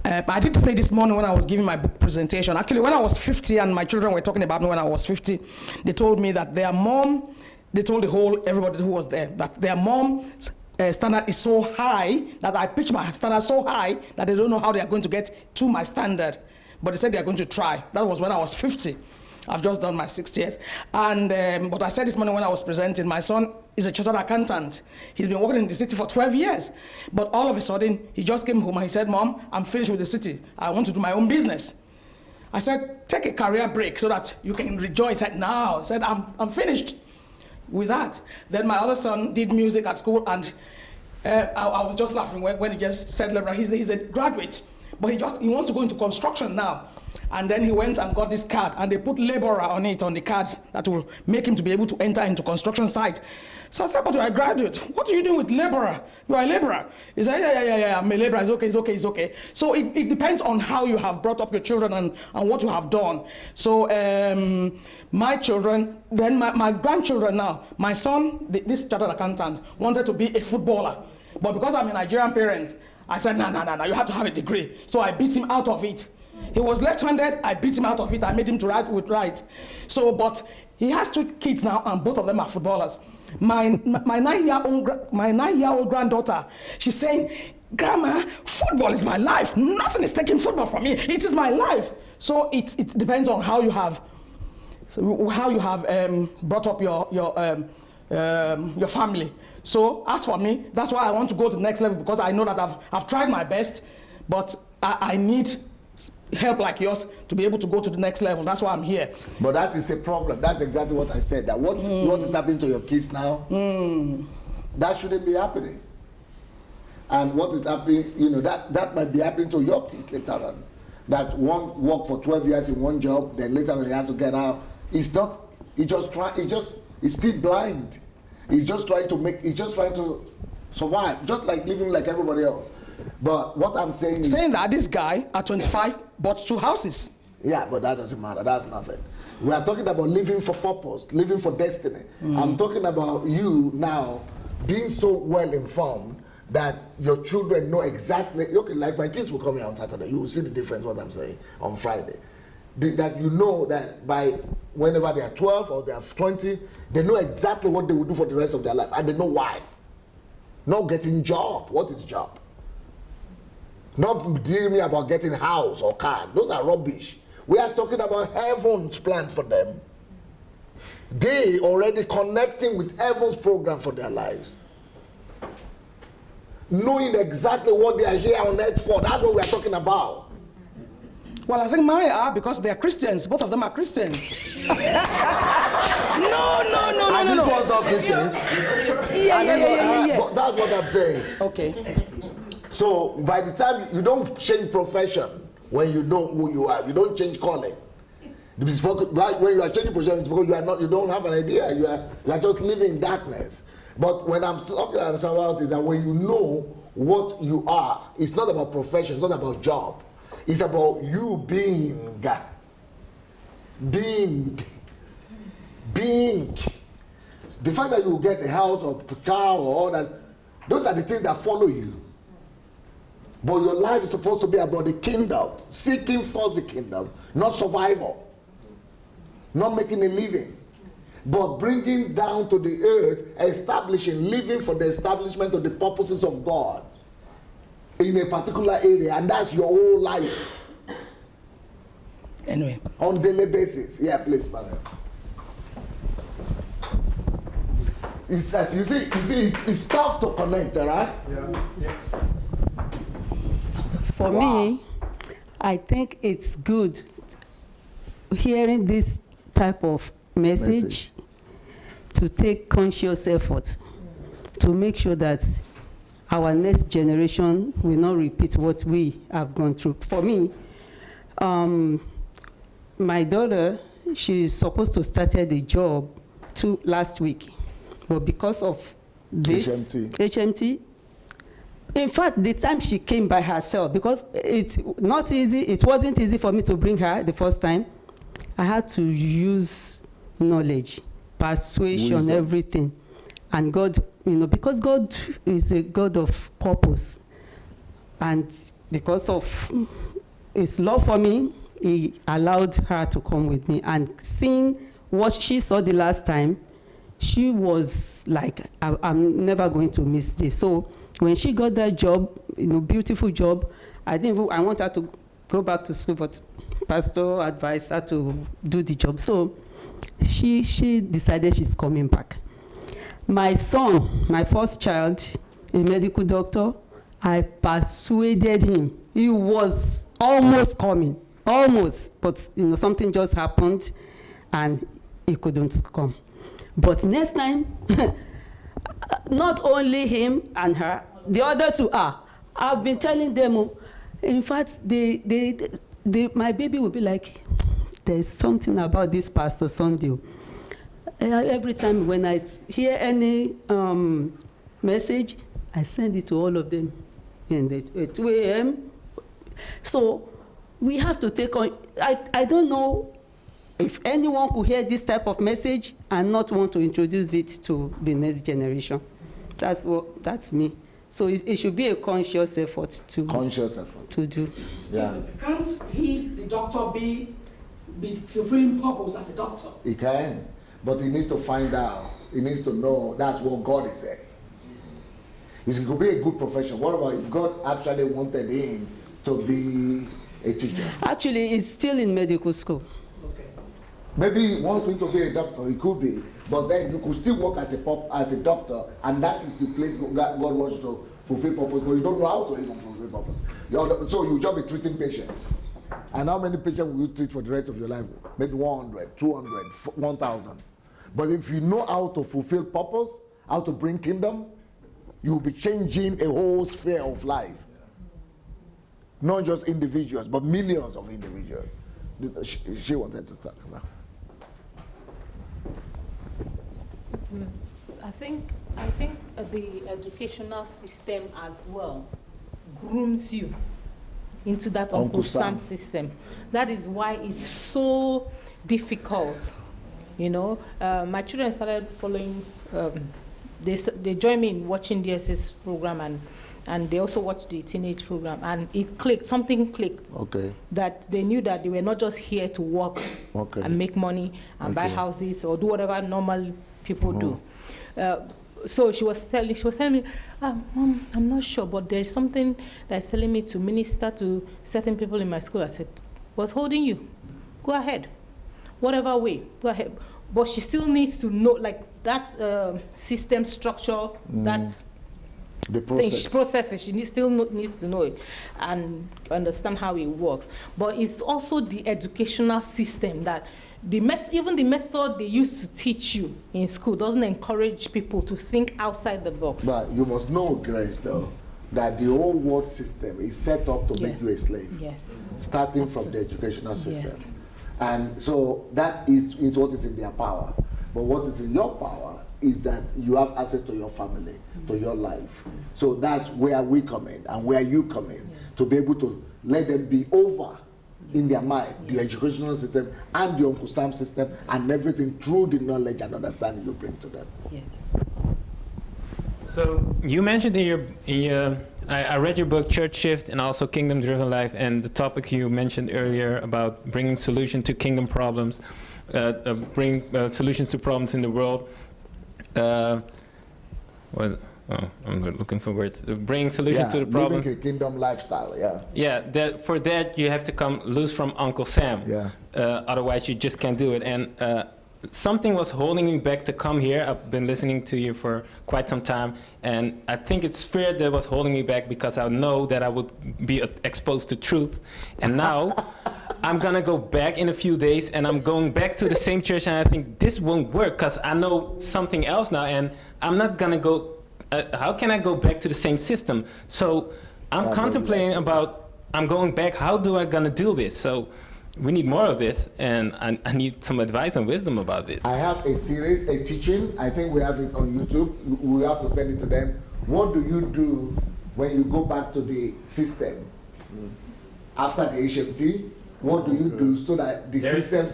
I did say this morning when I was giving my book presentation, actually when I was 50 and my children were talking about me when I was 50, they told me that their mom, they told everybody who was there, that their mom's standard is so high that I pitch my standard so high that they don't know how they are going to get to my standard. But they said they are going to try. That was when I was 50. I've just done my 60th. And but I said this morning when I was presenting, my son is a chartered accountant. He's been working in the city for 12 years. But all of a sudden, he just came home and he said, Mom, I'm finished with the city. I want to do my own business. I said, take a career break so that you can rejoice. He said, no. I said, I'm finished with that. Then my other son did music at school, and I was just laughing when he just said laborer. He's a graduate, but he wants to go into construction now. And then he went and got this card, and they put laborer on it, on the card, that will make him to be able to enter into construction site. So I said, but you're a graduate. What are you doing with laborer? You are a laborer. He said, yeah, I'm a laborer. It's okay. So it depends on how you have brought up your children and what you have done. So my children, then my grandchildren now, my son, this chartered accountant, wanted to be a footballer. But because I'm a Nigerian parent, I said, no, you have to have a degree. So I beat him out of it. He was left-handed, I beat him out of it. I made him to write with right. So, but he has 2 kids now, and both of them are footballers. My 9-year-old granddaughter, she's saying, Grandma, football is my life. Nothing is taking football from me. It is my life. So it depends on how you have brought up your family. So as for me, that's why I want to go to the next level, because I know that I've tried my best, but I need help like yours to be able to go to the next level. That's why I'm here. But that is a problem. That's exactly what I said. That what is happening to your kids now, that shouldn't be happening. And what is happening, that might be happening to your kids later on. That one worked for 12 years in one job, then later on he has to get out. It's still blind. He's just trying to survive, just like living like everybody else. But what I'm saying is... Saying that this guy at 25 bought 2 houses. Yeah, but that doesn't matter. That's nothing. We are talking about living for purpose, living for destiny. I'm talking about you now being so well informed that your children know exactly... Okay, like my kids will come here on Saturday. You will see the difference, what I'm saying, on Friday. That you know that by whenever they are 12 or they are 20, they know exactly what they will do for the rest of their life. And they know why. Not getting job. What is job? Not dealing me about getting house or car. Those are rubbish. We are talking about heaven's plan for them. They already connecting with heaven's program for their lives. Knowing exactly what they are here on earth for. That's what we are talking about. Well, I think mine are, because they are Christians. Both of them are Christians. No. And this one's not Christians. Yeah. But that's what I'm saying. Okay. So by the time you don't change profession when you know who you are, you don't change calling. When you are changing profession, it's because you don't have an idea. You are just living in darkness. But when I'm talking about is that when you know what you are, it's not about profession, it's not about job. It's about you being. The fact that you get a house or a car or all that, those are the things that follow you. But your life is supposed to be about the kingdom, seeking first the kingdom, not survival, not making a living, but bringing down to the earth, establishing, living for the establishment of the purposes of God in a particular area, and that's your whole life. Anyway. On daily basis. Yeah, please, brother. You see, it's tough to connect, all right? Yeah. For me, I think it's good hearing this type of message to take conscious effort to make sure that our next generation will not repeat what we have gone through. For me, my daughter, she's supposed to start the job last week, but because of this HMT, in fact, the time she came by herself, because it's not easy, it wasn't easy for me to bring her the first time. I had to use knowledge, persuasion, wisdom, everything. And God, because God is a God of purpose. And because of his love for me, he allowed her to come with me. And seeing what she saw the last time, she was like, I'm never going to miss this. So when she got that job, beautiful job, I want her to go back to school, but pastor advised her to do the job. So she decided she's coming back. My son, my first child, a medical doctor, I persuaded him. He was almost coming, almost, but something just happened and he couldn't come. But next time, not only him and her, the other two are. I've been telling them, in fact, my baby will be like, there's something about this Pastor Sunday. Every time when I hear any message, I send it to all of them at 2 a.m. So we have to take on, I don't know if anyone could hear this type of message and not want to introduce it to the next generation. That's me. So it should be a conscious effort to do. Yeah. Can't he, the doctor, be fulfilling purpose as a doctor? He can, but he needs to find out. He needs to know that's what God is saying. It could be a good profession. What about if God actually wanted him to be a teacher? Actually, he's still in medical school. Okay. Maybe he wants me to be a doctor. He could be, but then you could still work as a doctor, and that is the place God wants you to fulfill purpose. But you don't know how to even fulfill purpose. So you just be treating patients. And how many patients will you treat for the rest of your life? Maybe 100, 200, 1,000. But if you know how to fulfill purpose, how to bring kingdom, you'll be changing a whole sphere of life. Not just individuals, but millions of individuals. She wanted to start. I think the educational system as well grooms you into that Uncle Sam system. That is why it's so difficult. You know, my children started following. They joined me in watching the DSS program, and they also watched the teenage program, and it clicked. Something clicked. Okay. That they knew that they were not just here to work and make money and buy houses or do whatever normal people do. So she was telling me, Mom, I'm not sure, but there's something that's telling me to minister to certain people in my school. I said, what's holding you? Go ahead. Whatever way, go ahead. But she still needs to know, like, that system structure, that the process. She still needs to know it and understand how it works. But it's also the educational system that even the method they used to teach you in school doesn't encourage people to think outside the box. But you must know, Grace, though, that the whole world system is set up to make you a slave. Yes. Starting from the educational system. Yes. And so that is what is in their power. But what is in your power is that you have access to your family, to your life. So that's where we come in and where you come in, to be able to let them be over in their mind, the educational system and the Uncle Sam system and everything through the knowledge and understanding you bring to them. Yes. So you mentioned in your I read your book, Church Shift, and also Kingdom Driven Life, and the topic you mentioned earlier about bringing solution to kingdom problems, bring solutions to problems in the world. I'm looking for words. Bring solution to the problem. Living a kingdom lifestyle, Yeah, for that you have to come loose from Uncle Sam. Yeah. Otherwise you just can't do it. And something was holding me back to come here. I've been listening to you for quite some time, and I think it's fear that was holding me back because I know that I would be exposed to truth. And now I'm gonna go back in a few days, and I'm going back to the same church, and I think this won't work because I know something else now, and I'm not gonna go. How can I go back to the same system? So I'm contemplating about, I'm going back, how do I gonna do this? So we need more of this, and I need some advice and wisdom about this. I have a series, a teaching, I think we have it on YouTube. We have to send it to them. What do you do when you go back to the system? After the HMT, what do you do so that the system...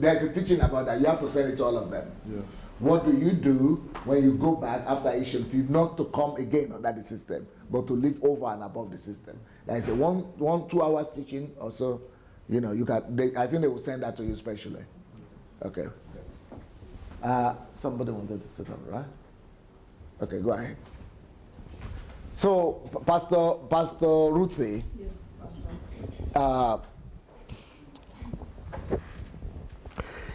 There's a teaching about that. You have to send it to all of them. Yes. What do you do when you go back after HMT, not to come again under the system, but to live over and above the system? There is a 2 hours teaching or so. You know, I think they will send that to you specially. Okay. Somebody wanted to sit on, right? Okay, go ahead. So, Pastor Ruthie. Yes, Pastor.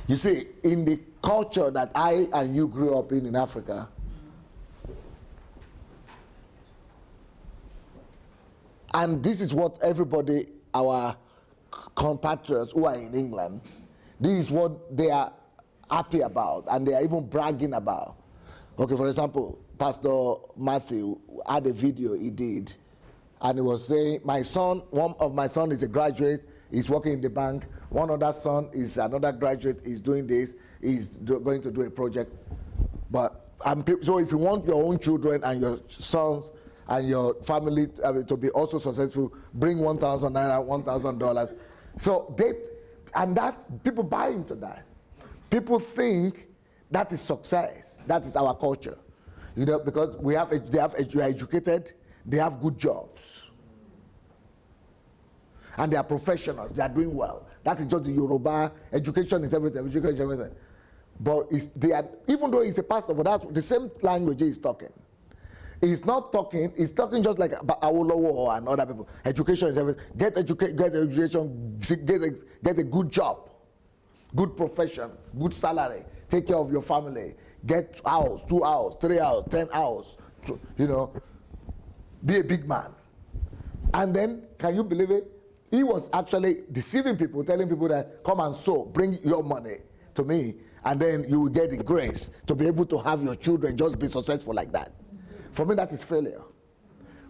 You see, in the culture that I and you grew up in Africa, and this is what everybody, our compatriots who are in England, this is what they are happy about, and they are even bragging about. Okay, for example, Pastor Matthew had a video he did, and he was saying, one of my son is a graduate, he's working in the bank. One other son is another graduate, he's doing this, he's going to do a project. So if you want your own children and your sons and your family to be also successful, bring $1,000, $1,000. So people buy into that. People think that is success. That is our culture, because you are educated, they have good jobs, and they are professionals. They are doing well. That is just the Yoruba. Education is everything. Education is everything. But even though he's a pastor, but that's the same language he's talking. He's not talking. He's talking just like Awolowo and other people. Education is everything. Get education. Get a good job, good profession, good salary. Take care of your family. Get house, 2 hours, 3 hours, 10 hours. Be a big man. And then, can you believe it? He was actually deceiving people, telling people that come and sow, bring your money to me, and then you will get the grace to be able to have your children just be successful like that. For me, that is failure.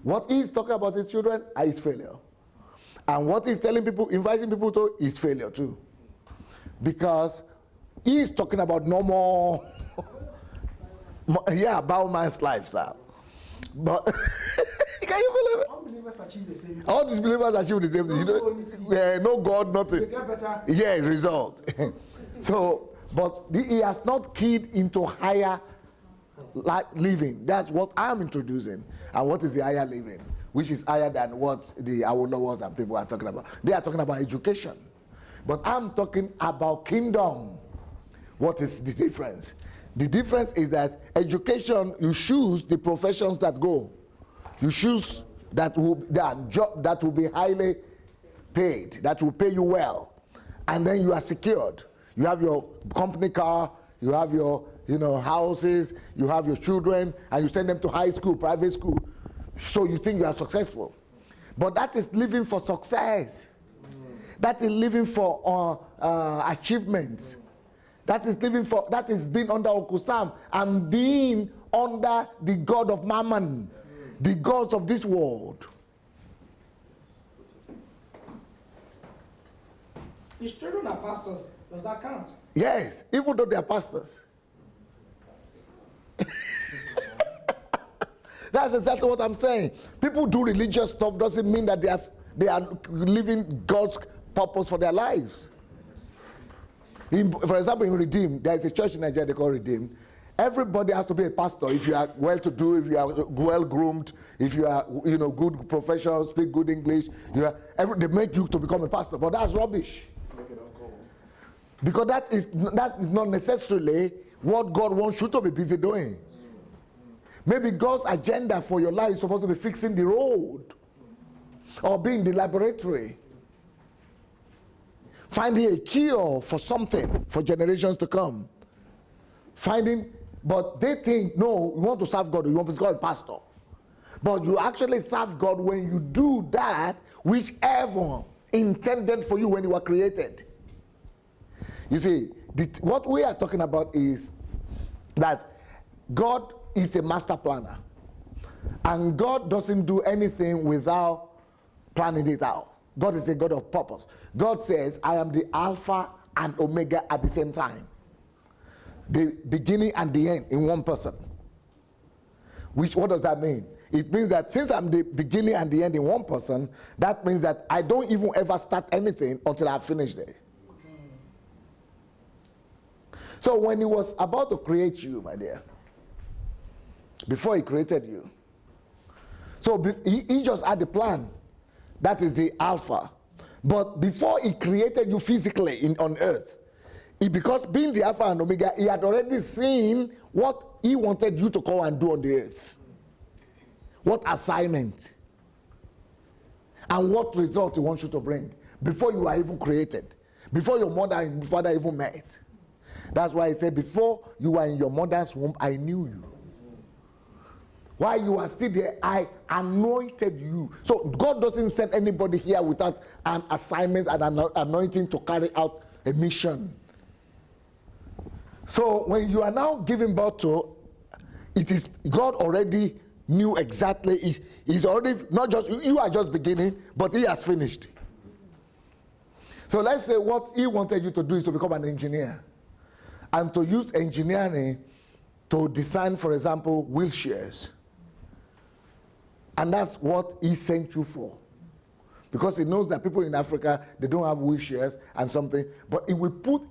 What he's talking about his children is failure. And what he's telling people, inviting people to, is failure too. Because he's talking about normal, about man's lifestyle. But can you believe it? Unbelievers achieve the same thing. All these believers achieve the same thing. No God, nothing. They get better. Yes, result. But he has not keyed into higher living. That's what I'm introducing. And what is the higher living? Which is higher than what the Awolowos and people are talking about. They are talking about education. But I'm talking about kingdom. What is the difference? The difference is that education, you choose the professions that go. You choose that will be highly paid, that will pay you well. And then you are secured. You have your company car, you have your houses, you have your children, and you send them to high school, private school. So you think you are successful. But that is living for success. That is living for achievements. That is being under Uncle Sam and being under the God of Mammon, the gods of this world. His children are pastors. Does that count? Yes, even though they are pastors. That's exactly what I'm saying. People do religious stuff doesn't mean that they are living God's purpose for their lives. For example, in Redeem, there is a church in Nigeria they call Redeem. Everybody has to be a pastor. If you are well-to-do, if you are well-groomed, if you are good professional, speak good English, they make you to become a pastor. But that's rubbish. Because that is not necessarily what God wants you to be busy doing. Maybe God's agenda for your life is supposed to be fixing the road or being the laboratory, finding a cure for something for generations to come. But they think, no, you want to serve God, you want to become a pastor. But you actually serve God when you do that which heaven intended for you when you were created. You see, what we are talking about is that God is a master planner. And God doesn't do anything without planning it out. God is a God of purpose. God says, I am the Alpha and Omega at the same time. The beginning and the end in one person. What does that mean? It means that since I'm the beginning and the end in one person, that means that I don't even ever start anything until I've finished it. So when he was about to create you, my dear, before he created you, so he just had the plan. That is the Alpha. But before he created you physically on earth, because being the Alpha and Omega, he had already seen what he wanted you to come and do on the earth. What assignment. And what result he wants you to bring. Before you are even created. Before your mother and father even met. That's why he said, before you were in your mother's womb, I knew you. While you are still there, I anointed you. So God doesn't send anybody here without an assignment and an anointing to carry out a mission. So when you are now giving birth to it is God already knew exactly. He's already, not just, you are just beginning, but he has finished. So let's say what he wanted you to do is to become an engineer and to use engineering to design, for example, wheelchairs. And that's what he sent you for. Because he knows that people in Africa, they don't have wheelchairs and something, but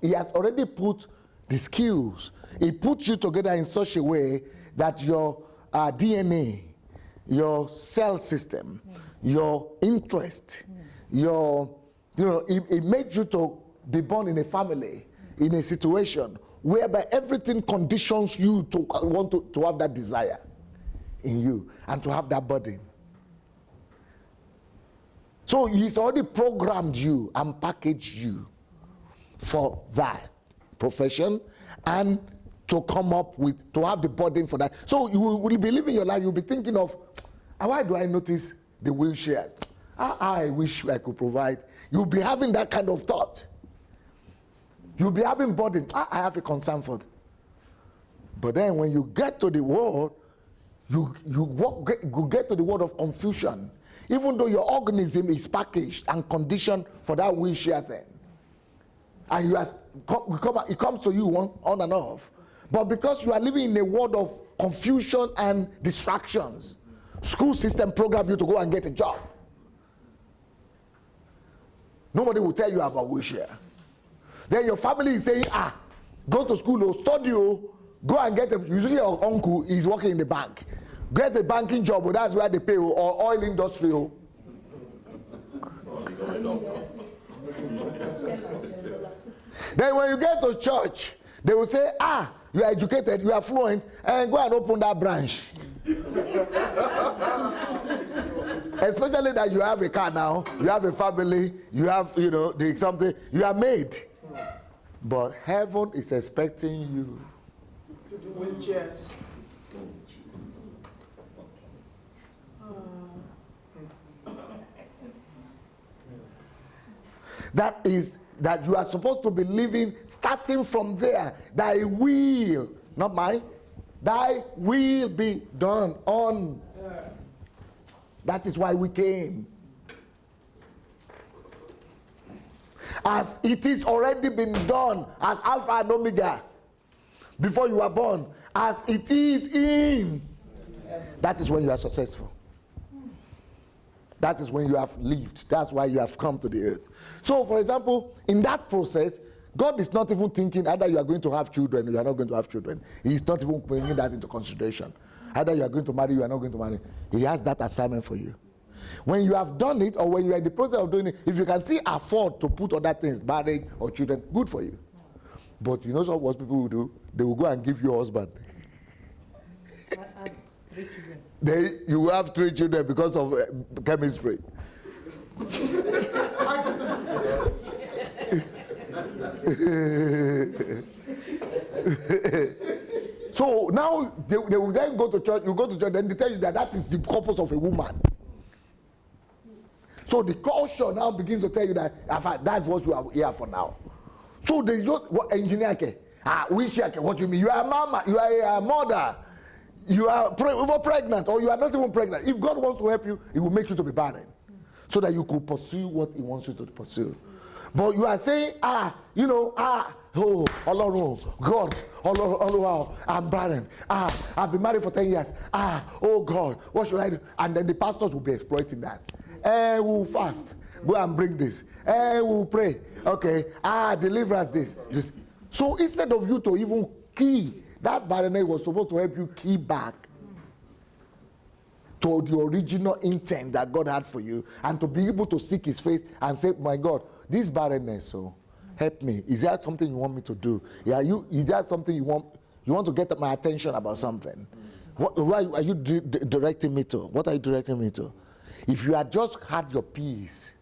he has already put the skills. He put you together in such a way that your DNA, your cell system, your interest, it made you to be born in a family, in a situation whereby everything conditions you to want to have that desire in you and to have that burden. So he's already programmed you and packaged you for that profession and to come up with, to have the burden for that. So you will be living your life, you'll be thinking of, why do I notice the wheelchairs? I wish I could provide. You'll be having that kind of thought. You'll be having burden. I have a concern for them. But then when you get to the world, you get to the world of confusion. Even though your organism is packaged and conditioned for that wheelchair thing. And it comes to you on and off. But because you are living in a world of confusion and distractions, school system program you to go and get a job. Nobody will tell you about wheelchair. Then your family is saying, go to school or study, go and get usually your uncle is working in the bank. Get a banking job, that's where they pay, or oil industry. Then when you get to church, they will say, you are educated, you are fluent, and go and open that branch. Especially that you have a car now, you have a family, you have, something, you are made. But heaven is expecting you to do wheelchairs. That is that you are supposed to be living starting from there. Thy will, not mine, thy will be done on. That is why we came. As it is already been done, as Alpha and Omega, before you were born, as it is in. That is when you are successful. That is when you have lived. That's why you have come to the earth. So, for example, in that process, God is not even thinking either you are going to have children or you are not going to have children. He is not even bringing that into consideration. Either you are going to marry, you are not going to marry. He has that assignment for you. When you have done it, or when you are in the process of doing it, if you can still afford to put other things, marriage or children, good for you. But you know what people will do? They will go and give you a husband. You will have 3 children because of chemistry. So now they will then go to church, you go to church, then they tell you that is the purpose of a woman. So the culture now begins to tell you that that's what you are here for now. So they don't, what engineer can, what you mean? You are a mama, you are a mother, you are pregnant, or you are not even pregnant. If God wants to help you, He will make you to be barren, so that you could pursue what He wants you to pursue. But you are saying, God, I'm barren. I've been married for 10 years. Oh God, what should I do? And then the pastors will be exploiting that. We'll fast. Go and bring this. We'll pray. Okay. Deliverance this. So instead of you to even key, that barrenness was supposed to help you key back to the original intent that God had for you, and to be able to seek His face and say, my God, this barrenness, so help me. Is that something you want me to do? Is that something you want to get my attention about something? What are you directing me to? What are you directing me to? If you had just had your peace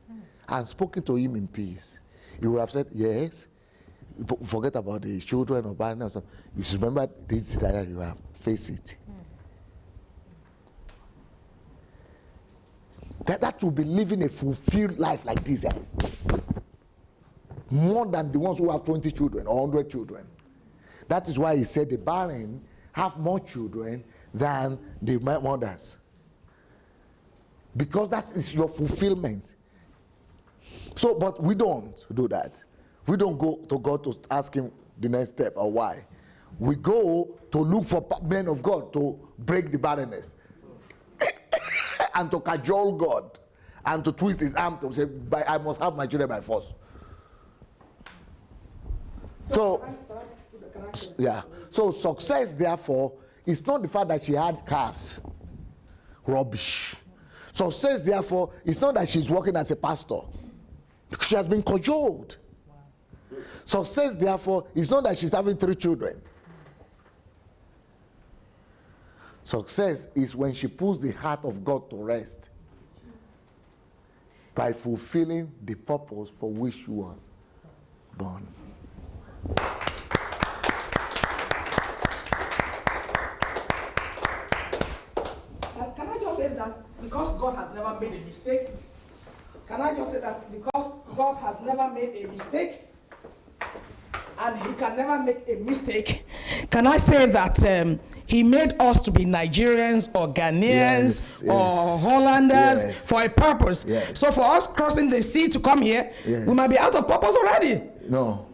and spoken to Him in peace, He would have said, yes, forget about the children or barrenness. You should remember this desire you have. Face it. That will be living a fulfilled life like this. More than the ones who have 20 children or 100 children. That is why He said the barren have more children than the mothers. Because that is your fulfillment. So, but we don't do that. We don't go to God to ask him the next step or why. We go to look for men of God to break the barrenness and to cajole God and to twist his arm to say, I must have my children by force. So, yeah. So success, therefore, is not the fact that she had cars. Rubbish. Success, therefore, is not that she's working as a pastor. Because she has been cajoled. Success, therefore, is not that she's having 3 children. Success is when she puts the heart of God to rest by fulfilling the purpose for which you were born. Can I just say that because God has never made a mistake? Can I just say that because God has never made a mistake, and he can never make a mistake, can I say that he made us to be Nigerians or Ghanaians or Hollanders for a purpose? So for us crossing the sea to come here, we might be out of purpose already. No.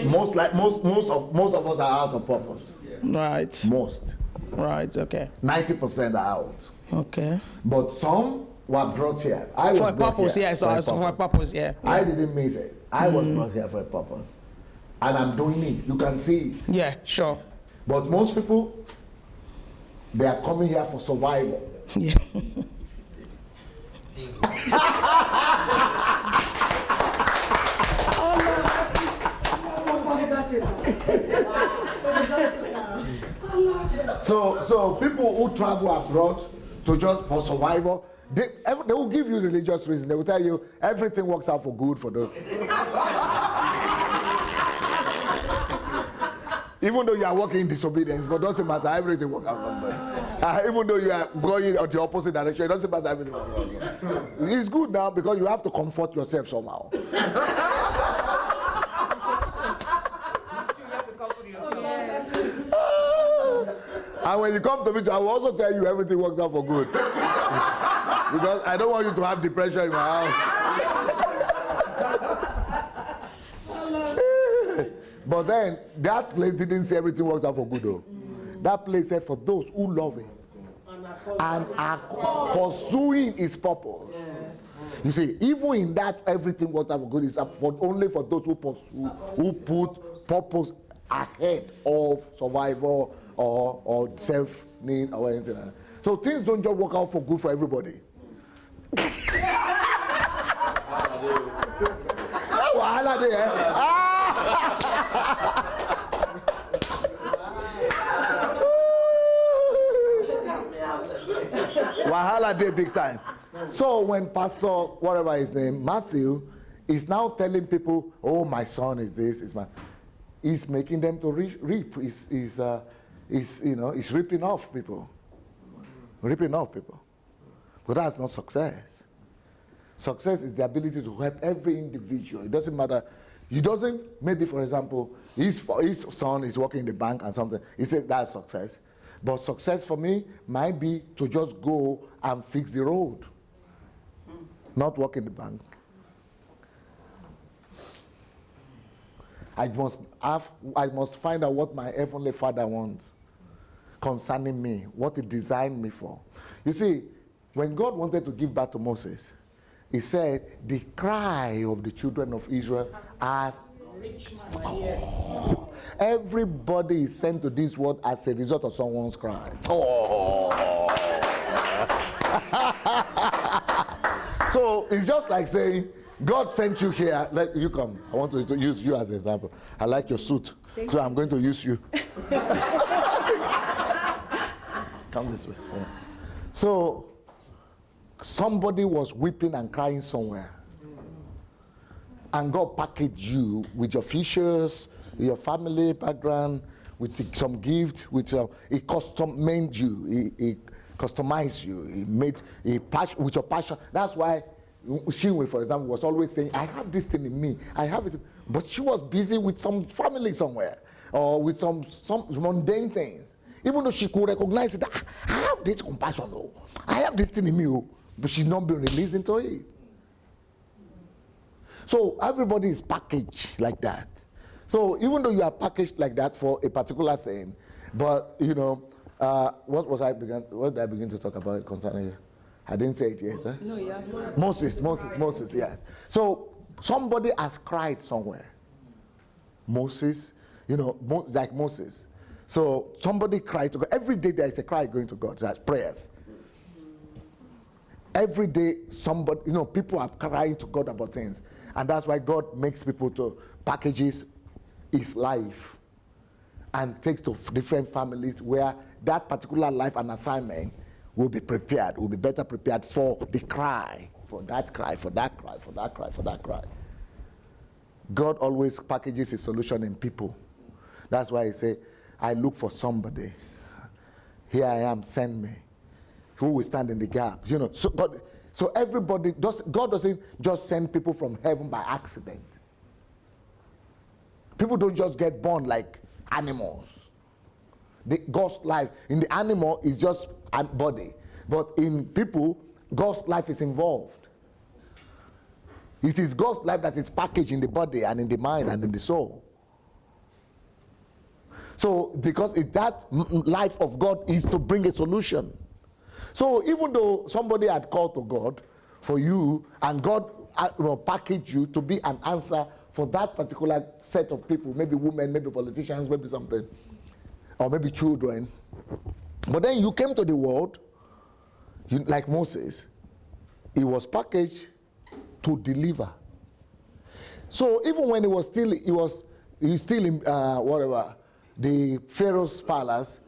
Most of us are out of purpose. Right. Most. Right, okay. 90% are out. Okay. But some were brought here. I was for a brought purpose, here for a purpose, yeah. I didn't miss it. I was brought here for a purpose. And I'm doing it. You can see it. Yeah, sure. But most people, they are coming here for survival. Yeah. So people who travel abroad to just for survival, they will give you religious reason. They will tell you everything works out for good for those. Even though you are working in disobedience, but it doesn't matter, everything works out for good. Even though you are going in the opposite direction, it doesn't matter, everything works out for good. It's good now because you have to comfort yourself somehow. And when you come to me, I will also tell you everything works out for good. Because I don't want you to have depression in my house. But then, that place didn't say everything works out for good, though. That place said for those who love him and are pursuing his purpose. You see, even in that everything works out for good is only for those who pursue, who put purpose ahead of survival or self-need or anything like that. So things don't just work out for good for everybody. Wahala day big time. So when Pastor, whatever his name, Matthew, is now telling people, oh, my son is this, is my... He's making them to reap. He's ripping off people. Ripping off people. But that's not success. Success is the ability to help every individual. It doesn't matter. He doesn't, maybe for example, his son is working in the bank and something. He said that's success. But success for me might be to just go and fix the road. Not work in the bank. I must find out what my Heavenly Father wants concerning me, what he designed me for. You see, when God wanted to give birth to Moses, he said, the cry of the children of Israel has reached my ears. Everybody is sent to this world as a result of someone's cry. Oh. So it's just like saying, God sent you here. Let you come. I want to use you as an example. I like your suit, so I'm going to use you. Come this way. Yeah. So somebody was weeping and crying somewhere, and God packaged you with your features, your family background, with some gift, He custom-made you. He customized you. He with your passion. That's why Shinwe, for example, was always saying, I have this thing in me, I have it. But she was busy with some family somewhere, or with some mundane things. Even though she could recognize that I have this compassion, oh, I have this thing in me, oh, but she's not been released into it. So everybody is packaged like that. So even though you are packaged like that for a particular thing, but you know, what did I begin to talk about concerning you? I didn't say it yet. Huh? No, yeah. Moses, yes. So somebody has cried somewhere. Moses, you know, like Moses. So somebody cried to God. Every day there is a cry going to God. That's prayers. Every day somebody, you know, people are crying to God about things. And that's why God makes people to packages his life and takes to different families where that particular life and assignment will be prepared, will be better prepared for the cry, for that cry, for that cry, for that cry, for that cry. God always packages his solution in people. That's why he say, I look for somebody. Here I am, send me. Who will stand in the gap? You know, so everybody, God doesn't just send people from heaven by accident. People don't just get born like animals. God's life in the animal is just a body, but in people, God's life is involved. It is God's life that is packaged in the body and in the mind and in the soul. So because that life of God is to bring a solution. So even though somebody had called to God for you, and God packaged you to be an answer for that particular set of people, maybe women, maybe politicians, maybe something, or maybe children. But then you came to the world, like Moses, he was packaged to deliver. So even when he was still in the Pharaoh's palace,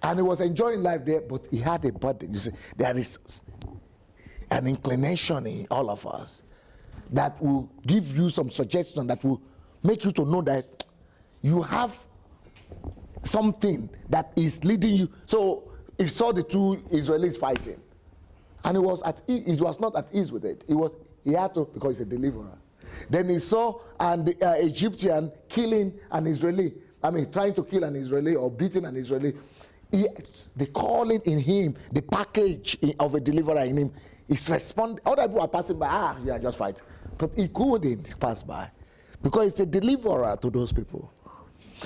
and he was enjoying life there, but he had a burden. You see, there is an inclination in all of us that will give you some suggestion that will make you to know that you have something that is leading you. So if saw the two Israelis fighting, and he was not at ease with it. He had to, because he's a deliverer. Then he saw an Egyptian killing an Israeli. Trying to kill an Israeli or beating an Israeli. The calling in him, the package of a deliverer in him, is responding. Other people are passing by, just fight. But he couldn't pass by because it's a deliverer to those people.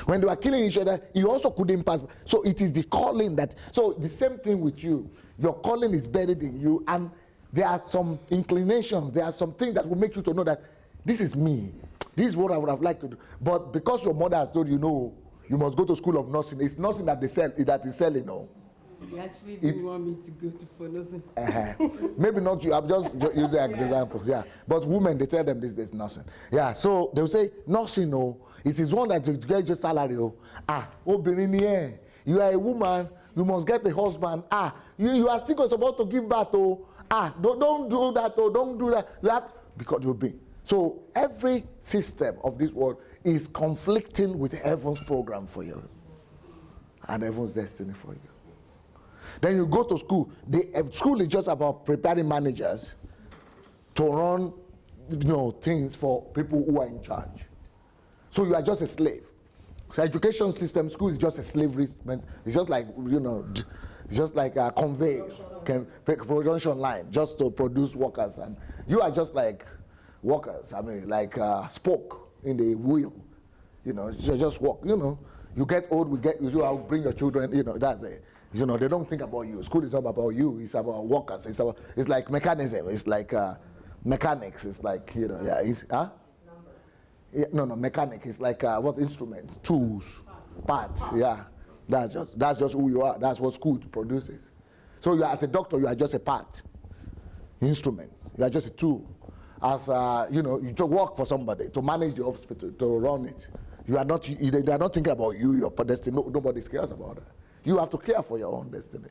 When they were killing each other, he also couldn't pass by. So it is the calling that, so the same thing with you. Your calling is buried in you, and there are some inclinations, there are some things that will make you to know that this is me. This is what I would have liked to do. But because your mother has told you, no, you must go to school of nursing. It's nursing that they sell, that is selling, no. They actually didn't want me to go to for nursing. Maybe not you. I'm just using as example. Yeah. But women, they tell them this is nursing. Yeah. So they'll say nursing, no. It is one that you get your salary. Oh, Beninier, you are a woman. You must get a husband. You are still supposed to give birth. Oh, don't do that. Oh, don't do that. You have to, because you'll be. So every system of this world is conflicting with heaven's program for you and heaven's destiny for you. Then you go to school. School is just about preparing managers to run, things for people who are in charge. So you are just a slave. So education system, school is just a slavery. It's just like, it's just like a conveyor, production line, just to produce workers. And you are just like workers. Like spoke in the wheel. You just walk. You get old, you bring your children. That's it. They don't think about you. School is not about you. It's about workers. It's like mechanism. It's like mechanics. It's like mechanic. It's like what instruments, tools, parts. Yeah, that's just who you are. That's what school produces. So you are, as a doctor, you are just a part, instrument. You are just a tool. As you just work for somebody to manage the hospital, to run it. You are not. They are not thinking about you. Your destiny. Nobody cares about that. You have to care for your own destiny.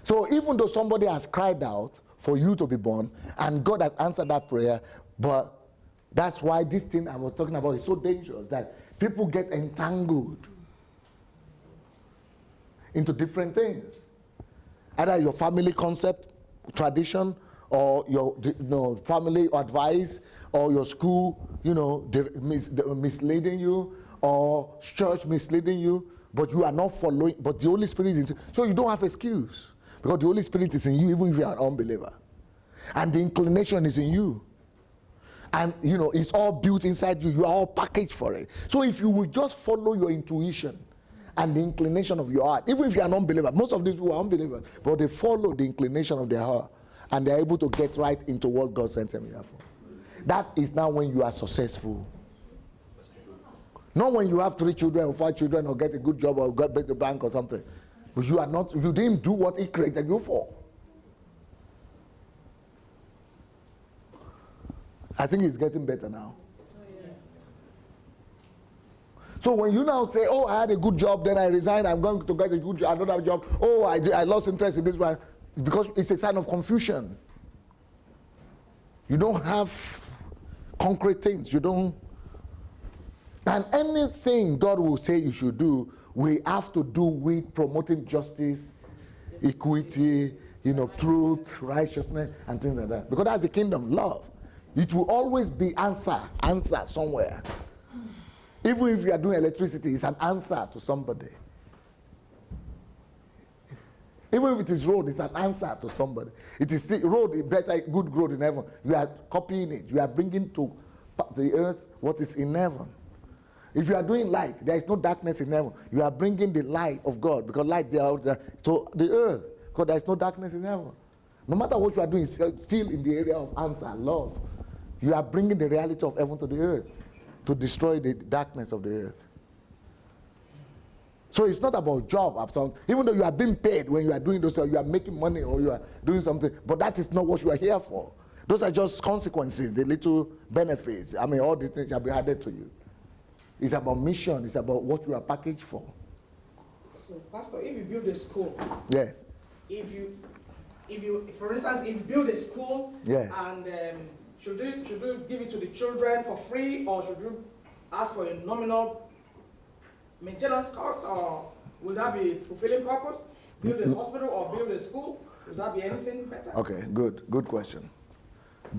So even though somebody has cried out for you to be born, and God has answered that prayer, but that's why this thing I was talking about is so dangerous, that people get entangled into different things. Either your family concept, tradition or your family advice or your school, misleading you, or church misleading you, but you are not following, but the Holy Spirit is, so you don't have excuse, because the Holy Spirit is in you even if you are an unbeliever. And the inclination is in you. And it's all built inside you. You are all packaged for it. So if you will just follow your intuition and the inclination of your heart, even if you are an unbeliever, most of these people are unbelievers, but they follow the inclination of their heart and they're able to get right into what God sent them here for. That is now when you are successful. Not when you have 3 children or 5 children or get a good job or get to bank or something. But you didn't do what He created you for. I think it's getting better now. So when you now say, oh, I had a good job, then I resigned, I'm going to get a good job, another job, oh, I lost interest in this one, because it's a sign of confusion. You don't have concrete things. You don't. And anything God will say you should do, we have to do with promoting justice, equity, truth, righteousness, and things like that. Because that's the kingdom, love. It will always be answer somewhere. Even if you are doing electricity, it's an answer to somebody. Even if it is road, it's an answer to somebody. It is road, better, good road in heaven. You are copying it. You are bringing to the earth what is in heaven. If you are doing light, there is no darkness in heaven. You are bringing the light of God, because light there out there to the earth, because there is no darkness in heaven. No matter what you are doing, it's still in the area of answer, love. You are bringing the reality of heaven to the earth to destroy the darkness of the earth. So it's not about job, even though you are being paid when you are doing those, you are making money or you are doing something, but that is not what you are here for. Those are just consequences, the little benefits. All these things shall be added to you. It's about mission, it's about what you are packaged for. So, Pastor, if you build a school, yes. If you, for instance, if you build a school, yes. And should you give it to the children for free, or should you ask for a nominal maintenance cost, or will that be fulfilling purpose? Build a hospital or build a school? Would that be anything better? Okay, good question.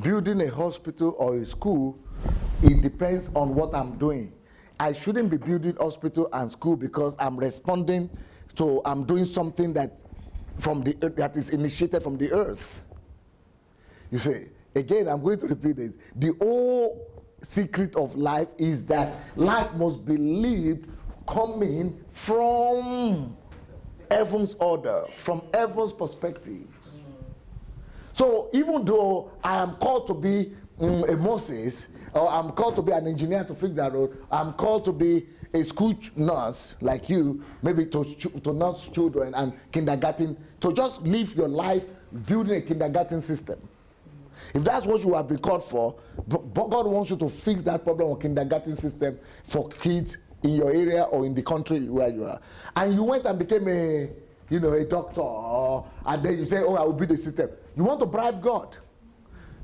Building a hospital or a school, it depends on what I'm doing. I shouldn't be building hospital and school because I'm responding to, I'm doing something that is initiated from the earth. You see, again, I'm going to repeat this. The whole secret of life is that life must be lived coming from heaven's order, from heaven's perspective. So even though I am called to be a Moses, or I'm called to be an engineer to fix that road, I'm called to be a school nurse like you, maybe to nurse children and kindergarten, to just live your life building a kindergarten system. If that's what you have been called for, God wants you to fix that problem of kindergarten system for kids in your area or in the country where you are. And you went and became a doctor, and then you say, oh, I will build a system. You want to bribe God.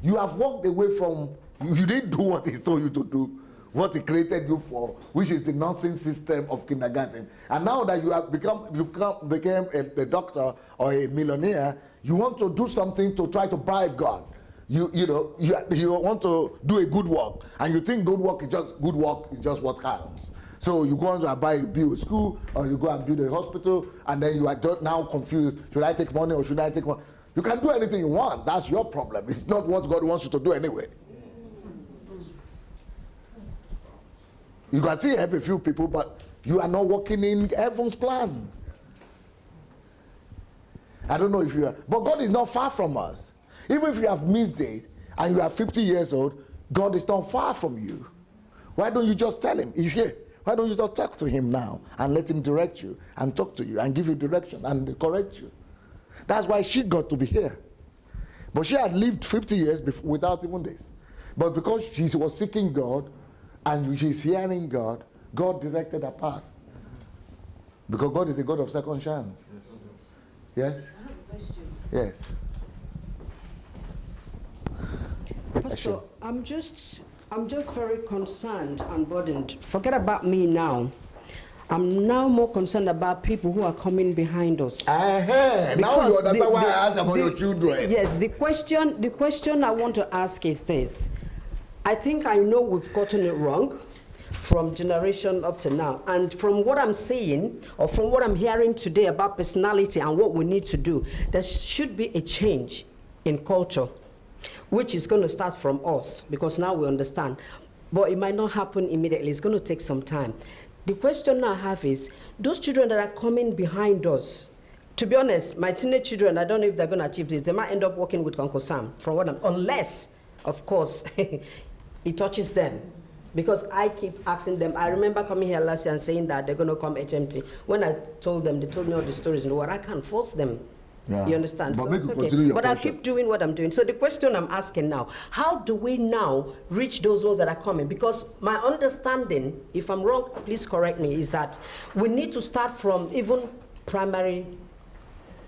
You have walked away from, you didn't do what He told you to do, what He created you for, which is the nursing system of kindergarten. And now that you have became a doctor or a millionaire, you want to do something to try to bribe God. You want to do a good work, and you think good work is just what counts. So you go on to build a school, or you go and build a hospital, and then you are now confused. Should I take money or should I take money? You can do anything you want. That's your problem. It's not what God wants you to do anyway. You can see help a few people, but you are not working in heaven's plan. I don't know if you are, but God is not far from us. Even if you have missed it and you are 50 years old, God is not far from you. Why don't you just tell Him? He's here. Why don't you just talk to Him now and let Him direct you and talk to you and give you direction and correct you? That's why she got to be here. But she had lived 50 years without even this. But because she was seeking God and she's hearing God, God directed her path. Because God is a God of second chance. Yes? I have a question. Yes. Pastor, I'm just very concerned and burdened. Forget about me now. I'm now more concerned about people who are coming behind us. Now you understand why I asked about your children. Yes, the question I want to ask is this. I think I know we've gotten it wrong from generation up to now. And from what I'm seeing, or from what I'm hearing today about personality and what we need to do, there should be a change in culture, which is going to start from us, because now we understand. But it might not happen immediately. It's going to take some time. The question I have is, those children that are coming behind us, to be honest, my teenage children, I don't know if they're going to achieve this. They might end up working with Uncle Sam, from what unless, of course, it touches them. Because I keep asking them. I remember coming here last year and saying that they're going to come HMT. When I told them, they told me all the stories in the world. I can't force them. Yeah. You understand? But, so make it's okay. But I keep doing what I'm doing. So the question I'm asking now, how do we now reach those ones that are coming? Because my understanding, if I'm wrong, please correct me, is that we need to start from even primary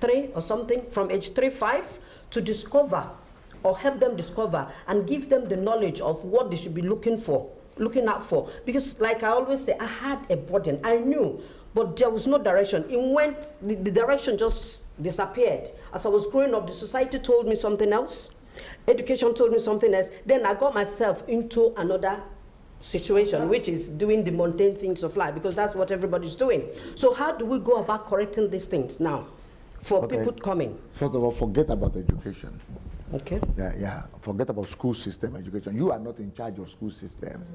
3 or something, from age 3, 5, to discover or help them discover and give them the knowledge of what they should be looking out for. Because like I always say, I had a burden. I knew, but there was no direction. It went, the direction just disappeared. As I was growing up, the society told me something else. Education told me something else. Then I got myself into another situation, which is doing the mundane things of life, because that's what everybody's doing. So how do we go about correcting these things now for people coming? First of all, forget about education. Okay. Yeah. Forget about school system education. You are not in charge of school systems.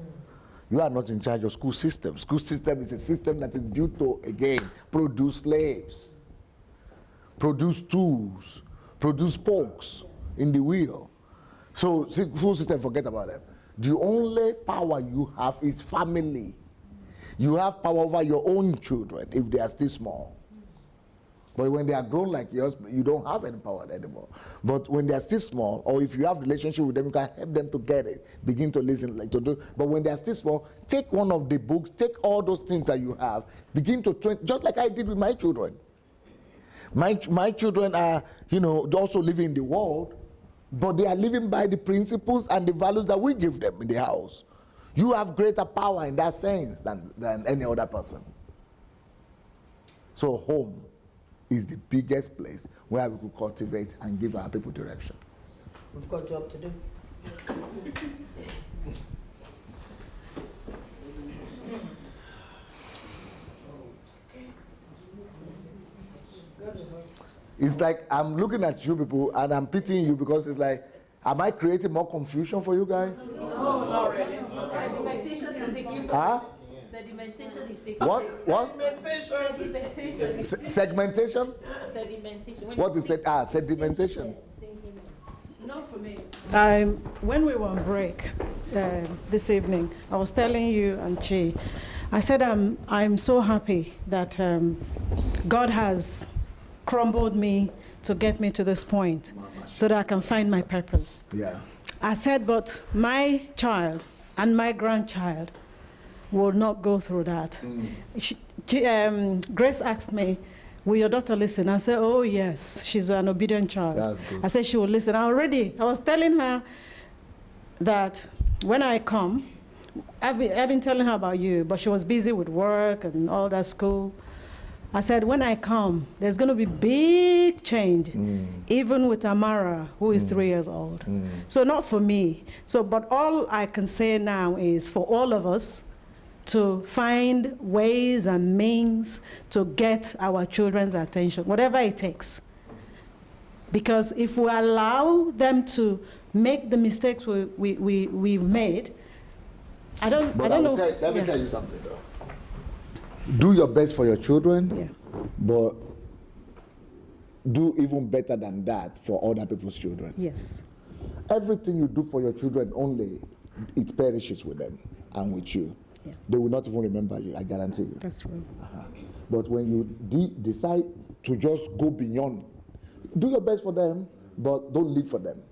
You are not in charge of school systems. School system is a system that is built to, again, produce slaves, produce tools, produce spokes in the wheel. So school system, forget about them. The only power you have is family. You have power over your own children if they are still small. But when they are grown like yours, you don't have any power anymore. But when they are still small, or if you have a relationship with them, you can help them to get it, begin to listen, like to do. But when they are still small, take one of the books, take all those things that you have, begin to train, just like I did with my children. My children are, also living in the world, but they are living by the principles and the values that we give them in the house. You have greater power in that sense than any other person. So home is the biggest place where we could cultivate and give our people direction. We've got a job to do. It's like I'm looking at you people and I'm pitying you, because it's like, am I creating more confusion for you guys? No, not really. Sedimentation is the gift. Huh? Sedimentation is the What? Sedimentation. Segmentation? Sedimentation. What is it? Sedimentation. Not for me. When we were on break this evening, I was telling you and Chi, I said I'm so happy that God has crumbled me to get me to this point so that I can find my purpose. Yeah. I said, but my child and my grandchild will not go through that. Grace asked me, will your daughter listen? I said, oh yes, she's an obedient child. That's good. I said she will listen. I was telling her that when I come, I've been telling her about you, but she was busy with work and all that school. I said, when I come, there's going to be big change, even with Amara, who is 3 years old. So not for me. So, but all I can say now is for all of us to find ways and means to get our children's attention, whatever it takes. Because if we allow them to make the mistakes we've made, I don't know. Let me tell you something though. Do your best for your children, but do even better than that for other people's children. Yes. Everything you do for your children only, it perishes with them and with you. Yeah. They will not even remember you, I guarantee you. That's true. But when you decide to just go beyond, do your best for them, but don't live for them.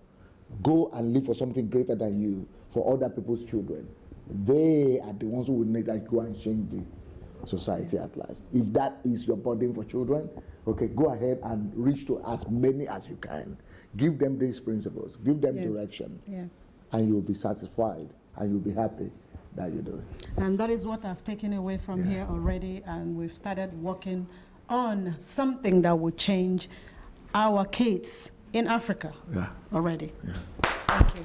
Go and live for something greater than you, for other people's children. They are the ones who will make that go and change the society at large. If that is your burden for children, okay, go ahead and reach to as many as you can. Give them these principles, give them direction, and you'll be satisfied and you'll be happy that you're doing. And that is what I've taken away from here already, and we've started working on something that will change our kids in Africa already. Thank you.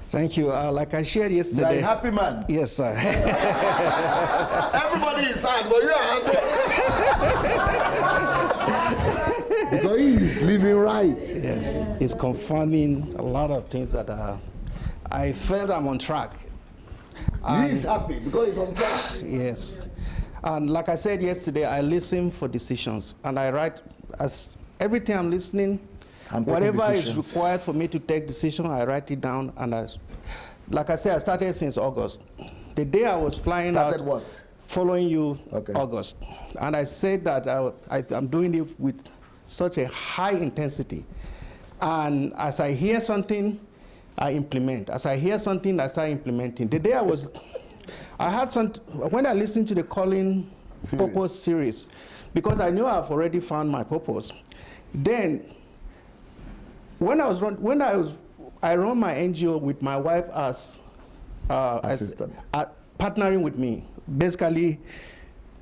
Thank you. Like I shared yesterday. You're a happy man. Yes, sir. Everybody is sad, but you are happy. Because he is living right. Yes, it's confirming a lot of things that I felt I'm on track. He is happy because he's on track. Yes. And like I said yesterday, I listen for decisions. And I write, as everything I'm listening, whatever is required for me to take decision, I write it down. And like I said, I started since August. The day I was flying out, what? Following you, August. And I said that I'm doing it with such a high intensity. And as I hear something, I implement. As I hear something, I start implementing. The day when I listened to the Calling Purpose series, because I knew I've already found my purpose, then I run my NGO with my wife as assistant, partnering with me, basically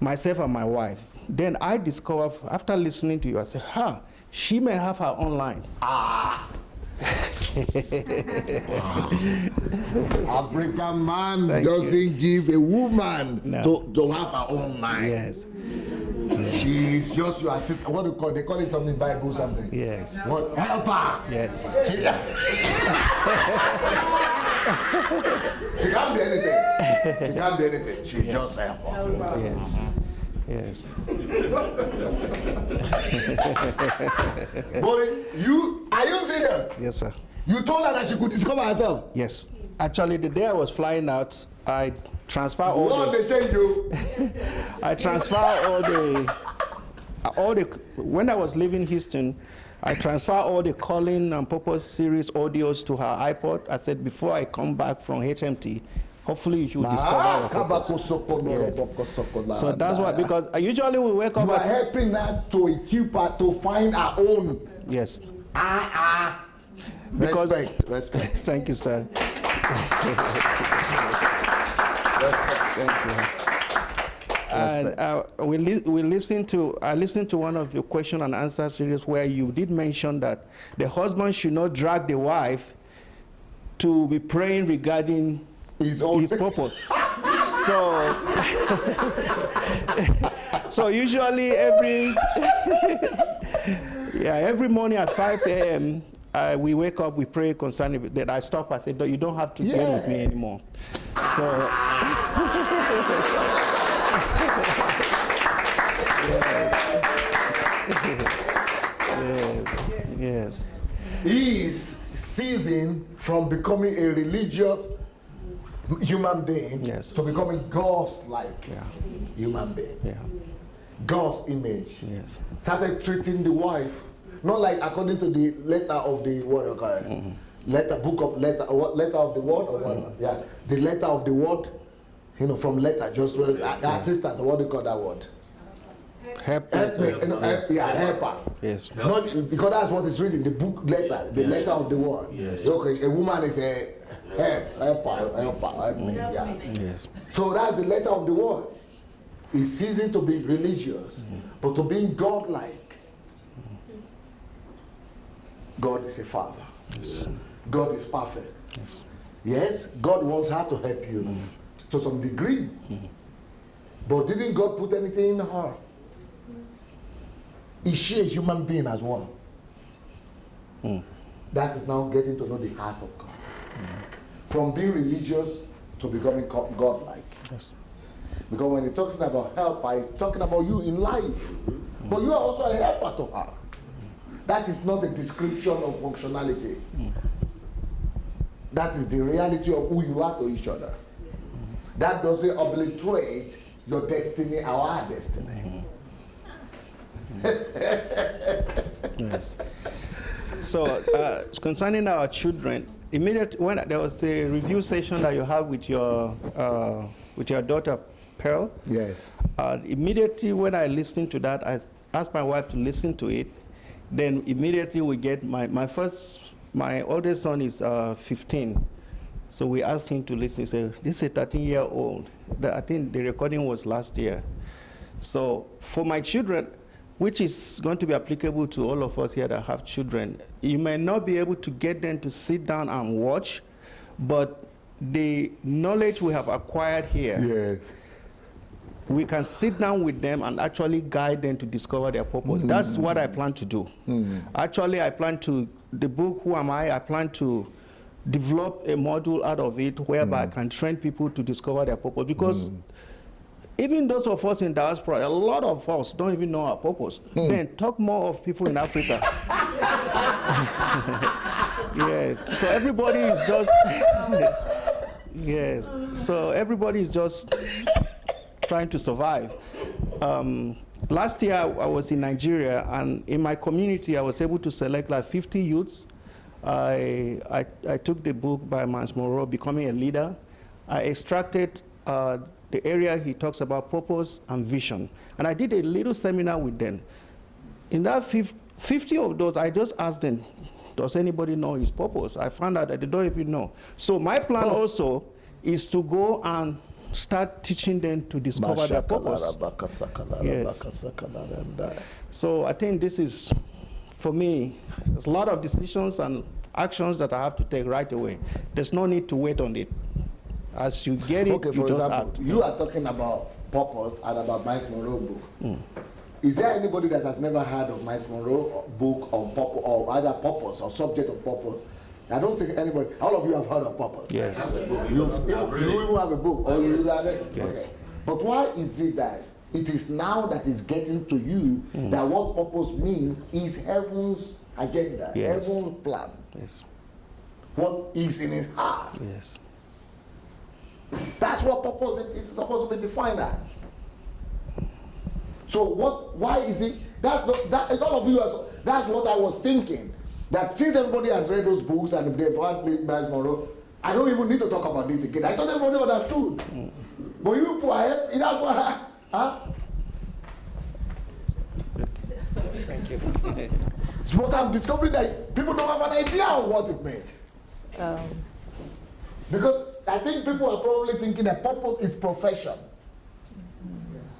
myself and my wife. Then I discovered, after listening to you, I said, she may have her own line. African man doesn't give a woman to have her own line. Yes. She's just your assistant. What do you call? They call it something Bible something. Yes. What? Helper. Yes. She can't be anything. She can't be anything. She's just a helper. Yes. Yes. But are you serious? Yes, sir. You told her that she could discover herself? Yes. Actually, the day I was flying out, I transfer all I transfer all the when I was leaving Houston, I transfer all the Calling and Purpose series audios to her iPod. I said, before I come back from HMT, hopefully you should discover your purpose. Yes. So that's what, because usually we wake up. You are helping her to equip her to find her own. Yes. Because respect. Thank you, sir. Thank you. And I listened to one of your question and answer series where you did mention that the husband should not drag the wife to be praying regarding his purpose. So usually every morning at 5 a.m. We wake up, we pray concerning that. I stop, I say, you don't have to deal with me anymore. So yes. He is ceasing from becoming a religious human being to becoming God's-like human being. God's image. Yes. Started treating the wife not like according to the letter of the word, letter of the word, or whatever. The letter of the word, from letter, just assistant, what do you call that word? Helper. Yes. Not because that's what is written, the book letter, the letter of the word. Yes. Okay, a woman is a helper. Yes. So that's the letter of the word. It's ceasing to be religious, but to being God-like. God is a father. Yes. God is perfect. Yes. Yes, God wants her to help you to some degree. But didn't God put anything in her? Is she a human being as well? That is now getting to know the heart of God. From being religious to becoming God-like. Yes. Because when he talks about helper, he's talking about you in life. But you are also a helper to her. That is not a description of functionality. That is the reality of who you are to each other. That doesn't obliterate your destiny, our destiny. Yes. So concerning our children, immediately when there was the review session that you have with your daughter Pearl. Yes. Immediately when I listened to that, I asked my wife to listen to it. Then immediately we get my first my oldest son is 15. So we asked him to listen. He said, this is a 13-year-old. I think the recording was last year. So for my children, which is going to be applicable to all of us here that have children, you may not be able to get them to sit down and watch, but the knowledge we have acquired here, we can sit down with them and actually guide them to discover their purpose. That's what I plan to do. Actually, I plan to, the book, Who Am I plan to develop a module out of it whereby I can train people to discover their purpose. Because even those of us in diaspora, a lot of us don't even know our purpose. Then talk more of people in Africa. Yes, so everybody is just, yes, so everybody is just trying to survive. Last year I was in Nigeria, and in my community I was able to select like 50 youths. I took the book by Miles Monroe, Becoming a Leader. I extracted the area he talks about purpose and vision. And I did a little seminar with them. In that 50 of those, I just asked them, does anybody know his purpose? I found out that they don't even know. So my plan also is to go and start teaching them to discover their purpose. Yes. So I think this is, for me, there's a lot of decisions and actions that I have to take right away. There's no need to wait on it. As you get it, you just act. You are talking about purpose and about Miles Monroe book. Is there anybody that has never heard of Miles Monroe book on purpose, or either purpose or subject of purpose? I don't think anybody, all of you have heard of purpose. Yes. You even have a book, or you read it? Yes. Okay. But why is it that it is now that is getting to you that what purpose means is heaven's agenda, heaven's plan? Yes. What is in his heart? Yes. That's what purpose is supposed to be defined as. So why is it, all of you, that's what I was thinking. That since everybody has read those books and they've heard Miles Monroe, I don't even need to talk about this again. I thought everybody understood. But you people are, that's why, Thank you. But I'm discovering that people don't have an idea of what it means. Because I think people are probably thinking that purpose is profession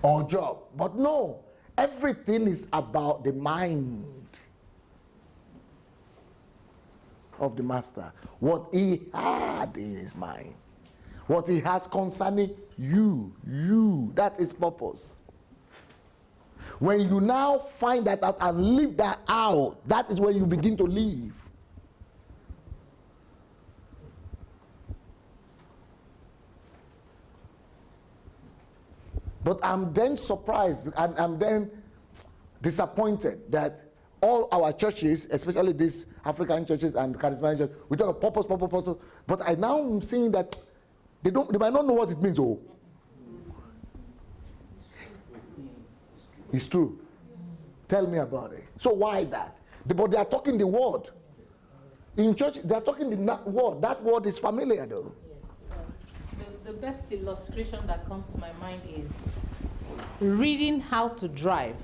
or job. But no, everything is about the mind of the master. What he had in his mind. What he has concerning you, that is purpose. When you now find that out and live that out, that is when you begin to live. But I'm then surprised, I'm then disappointed that all our churches, especially these African churches and charismatic churches, we talk of purpose, but I now am seeing that they might not know what it means. Oh, it's true. Tell me about it. So why that? But they are talking the word. In church, they are talking the word. That word is familiar though. The best illustration that comes to my mind is reading how to drive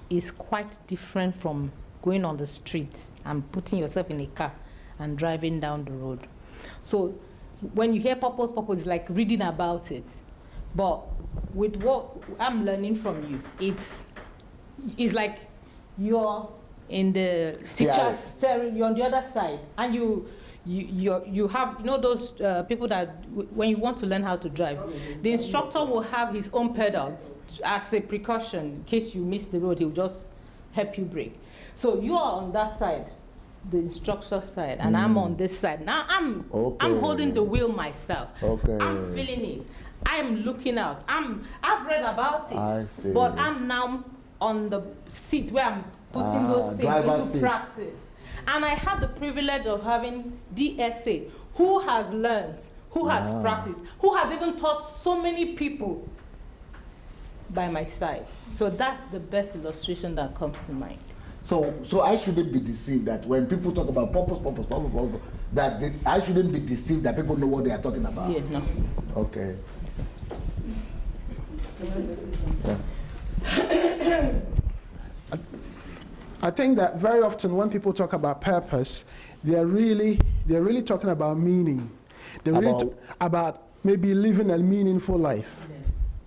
is quite different from going on the streets and putting yourself in a car and driving down the road. So when you hear purpose is like reading about it. But with what I'm learning from you, it's like you're in the teacher's steering, you're on the other side, and you have, those people that when you want to learn how to drive, the instructor will have his own pedal as a precaution in case you miss the road. He'll just help you brake. So you are on that side, the instructor side, and I'm on this side. Now I'm holding the wheel myself. I'm feeling it. I'm looking out. I've read about it, I see. but I'm now on the seat where I'm putting those things into practice. And I have the privilege of having DSA, who has learned, who has practiced, who has even taught so many people by my side. So that's the best illustration that comes to mind. So I shouldn't be deceived that when people talk about purpose, that I shouldn't be deceived that people know what they are talking about. Yeah, no. Okay. I think that very often when people talk about purpose, they're really talking about meaning. They're really about maybe living a meaningful life. Yes.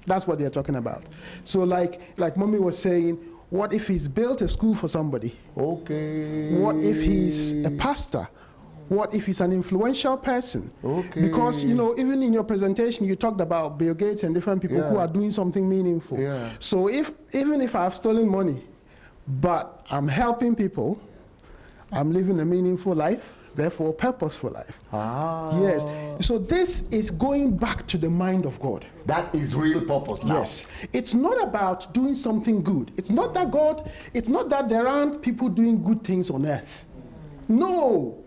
That's what they're talking about. So like Mommy was saying, what if he's built a school for somebody? Okay. What if he's a pastor? What if he's an influential person? Okay. Because, you know, even in your presentation, you talked about Bill Gates and different people who are doing something meaningful. Yeah. So even if I've stolen money, but I'm helping people, I'm living a meaningful life, therefore a purposeful life. Ah. Yes. So this is going back to the mind of God. That is real purpose now. Yes. It's not about doing something good. It's not that there aren't people doing good things on earth. No.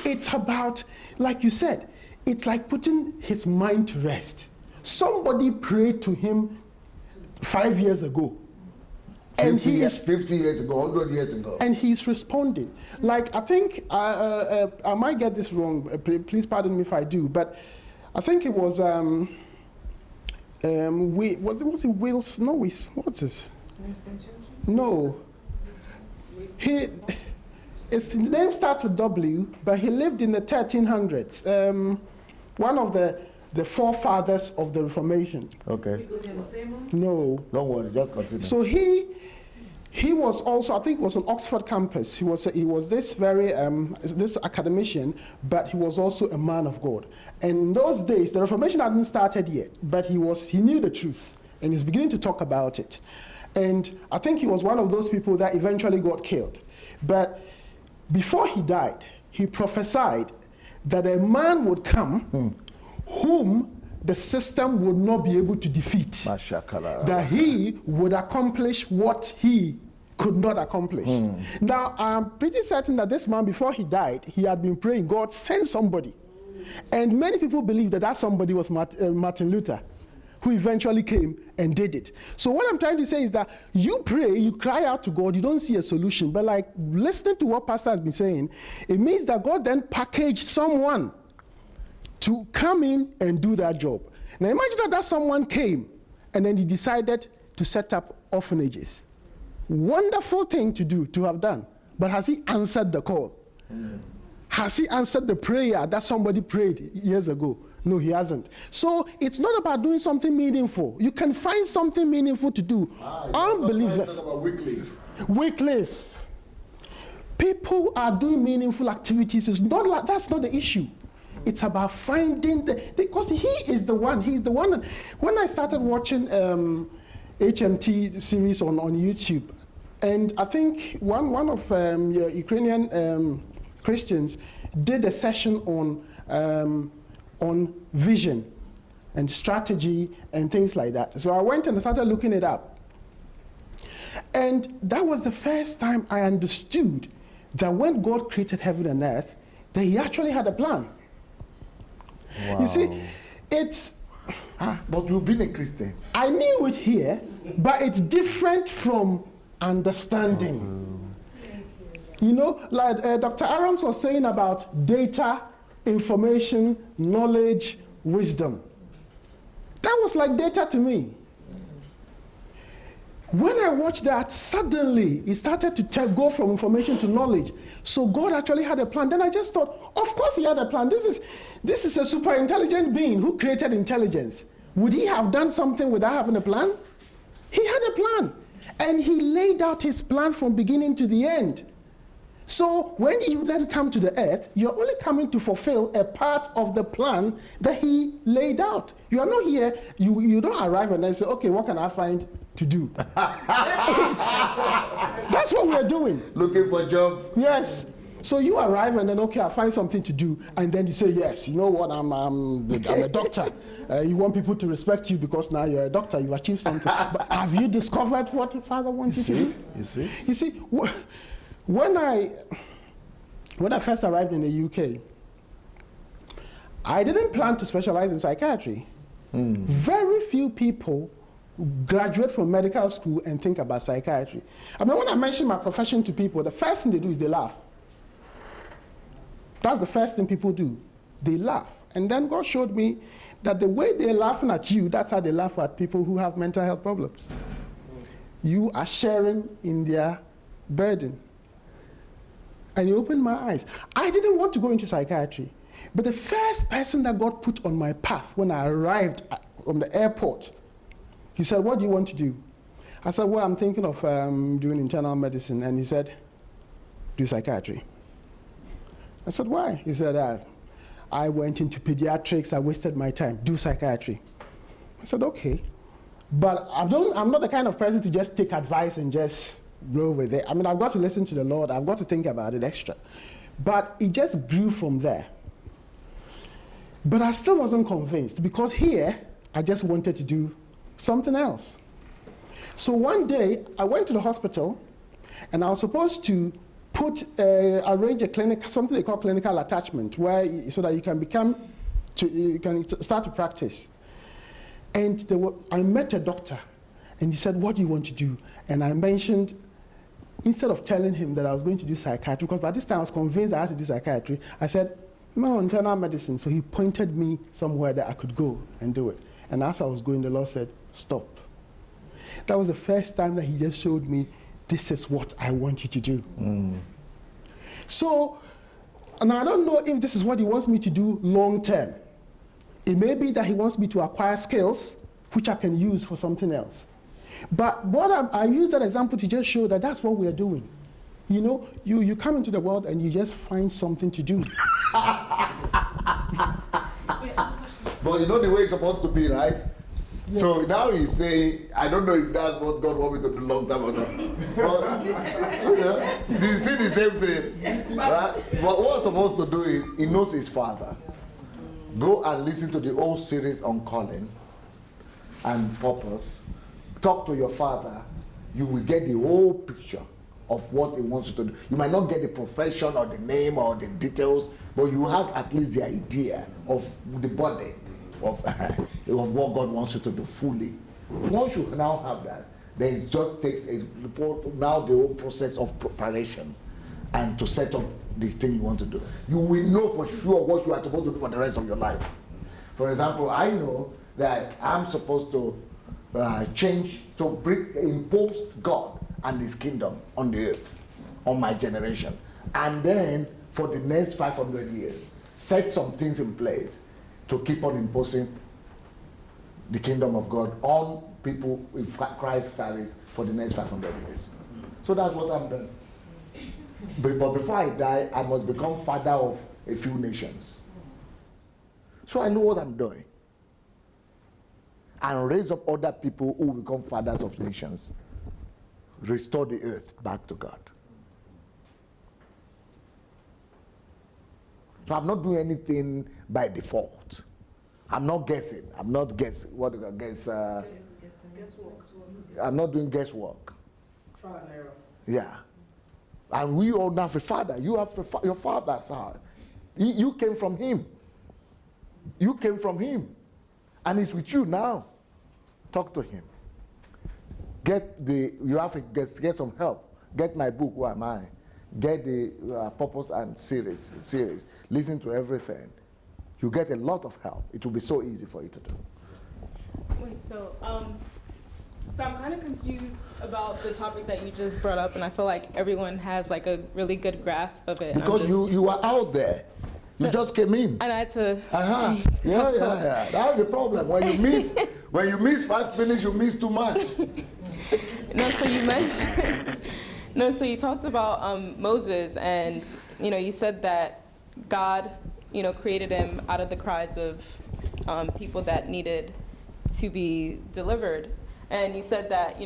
It's about, like you said, it's like putting his mind to rest. Somebody prayed to him 5 years ago. And 50 years ago, 100 years ago. And he's responding. Like, I think, I might get this wrong, please pardon me if I do, but I think it was, was it Wills? No, what's this? No. His name starts with W, but he lived in the 1300s. One of the forefathers of the Reformation. Okay. Because he was Simon? No. Don't worry, just continue. So he was also, I think it was on Oxford campus. He was this very, this academician, but he was also a man of God. And in those days, the Reformation hadn't started yet, but he knew the truth, and he's beginning to talk about it. And I think he was one of those people that eventually got killed. But before he died, he prophesied that a man would come whom the system would not be able to defeat. That he would accomplish what he could not accomplish. Now, I'm pretty certain that this man, before he died, he had been praying, God, send somebody. And many people believe that somebody was Martin Luther, who eventually came and did it. So what I'm trying to say is that you pray, you cry out to God, you don't see a solution. But like listening to what Pastor has been saying, it means that God then packaged someone to come in and do that job. Now imagine that someone came and then he decided to set up orphanages. Wonderful thing to do, to have done. But has he answered the call? Has he answered the prayer that somebody prayed years ago? No, he hasn't. So it's not about doing something meaningful. You can find something meaningful to do. Unbelievers. Wycliffe. People are doing meaningful activities. It's not like, that's not the issue. It's about finding because he is the one. He's the one. When I started watching HMT series on YouTube, and I think one of Ukrainian Christians did a session on vision and strategy and things like that. So I went and started looking it up. And that was the first time I understood that when God created heaven and earth, that he actually had a plan. Wow. You see, it's... but you've been a Christian. I knew it here, but it's different from understanding. You know, like Dr. Arams was saying about data, information, knowledge, wisdom. That was like data to me. When I watched that, suddenly it started to go from information to knowledge. So God actually had a plan. Then I just thought, of course he had a plan. This is a super intelligent being who created intelligence. Would he have done something without having a plan? He had a plan. And he laid out his plan from beginning to the end. So when you then come to the earth, you're only coming to fulfill a part of the plan that he laid out. You are not here, you don't arrive and then say, okay, what can I find to do? That's what we're doing. Looking for a job? Yes. So you arrive and then, okay, I find something to do. And then you say, yes, you know what, I'm a doctor. You want people to respect you because now you're a doctor, you've achieved something. But have you discovered what your Father wants you to do? You see, when I first arrived in the UK, I didn't plan to specialize in psychiatry. Very few people graduate from medical school and think about psychiatry. I mean, when I mention my profession to people, the first thing they do is they laugh. That's the first thing people do. They laugh. And then God showed me that the way they're laughing at you, that's how they laugh at people who have mental health problems. You are sharing in their burden. And he opened my eyes. I didn't want to go into psychiatry, but the first person that God put on my path when I arrived from the airport, he said, "What do you want to do?" I said, "Well, I'm thinking of doing internal medicine." And he said, "Do psychiatry." I said, "Why?" He said, "I went into pediatrics, I wasted my time. Do psychiatry." I said, "Okay." But I'm not the kind of person to just take advice and just roll with it. I mean, I've got to listen to the Lord. I've got to think about it extra. But it just grew from there. But I still wasn't convinced, because here, I just wanted to do something else. So one day, I went to the hospital, and I was supposed to arrange a clinic, something they call clinical attachment, so that you can start to practice. And I met a doctor, and he said, "What do you want to do?" And I mentioned, instead of telling him that I was going to do psychiatry, because by this time I was convinced I had to do psychiatry, I said, "No, internal medicine." So he pointed me somewhere that I could go and do it. And as I was going, the Lord said, "Stop." That was the first time that he just showed me, this is what I want you to do. So, and I don't know if this is what he wants me to do long term. It may be that he wants me to acquire skills which I can use for something else. But I use that example to just show that that's what we are doing. You know, you come into the world and you just find something to do. But you know the way it's supposed to be, right? Yeah. So now he's saying, I don't know if that's what God wants me to do long time or not. But, you know, he's still the same thing. Right? But what I'm supposed to do is, he knows his father. Go and listen to the whole series on calling and purpose. Talk to your father. You will get the whole picture of what he wants you to do. You might not get the profession or the name or the details, but you have at least the idea of the body of what God wants you to do fully. Once you now have that, then it just takes now the whole process of preparation and to set up the thing you want to do. You will know for sure what you are supposed to do for the rest of your life. For example, I know that I'm supposed to impose God and his kingdom on the earth, on my generation. And then for the next 500 years, set some things in place to keep on imposing the kingdom of God on people if Christ tarries for the next 500 years. So that's what I'm doing. But before I die, I must become father of a few nations. So I know what I'm doing. And raise up other people who will become fathers of nations. Restore the earth back to God. So I'm not doing anything by default. I'm not guessing. I'm not guessing. What do I guess? Guesswork. I'm not doing guesswork. Trial and error. Yeah. And we all have a father. You have your father, sir. You came from him. You came from him. And he's with you now. Talk to him. Get some help. Get my book, Who Am I? Get the purpose and series. Listen to everything. You get a lot of help. It will be so easy for you to do. Wait, so I'm kind of confused about the topic that you just brought up, and I feel like everyone has like a really good grasp of it. Because you are out there. You just came in. And I had to. Yeah. That's the problem. When you miss 5 minutes, you miss too much. So you talked about Moses, and you said that God, created him out of the cries of people that needed to be delivered. And you said that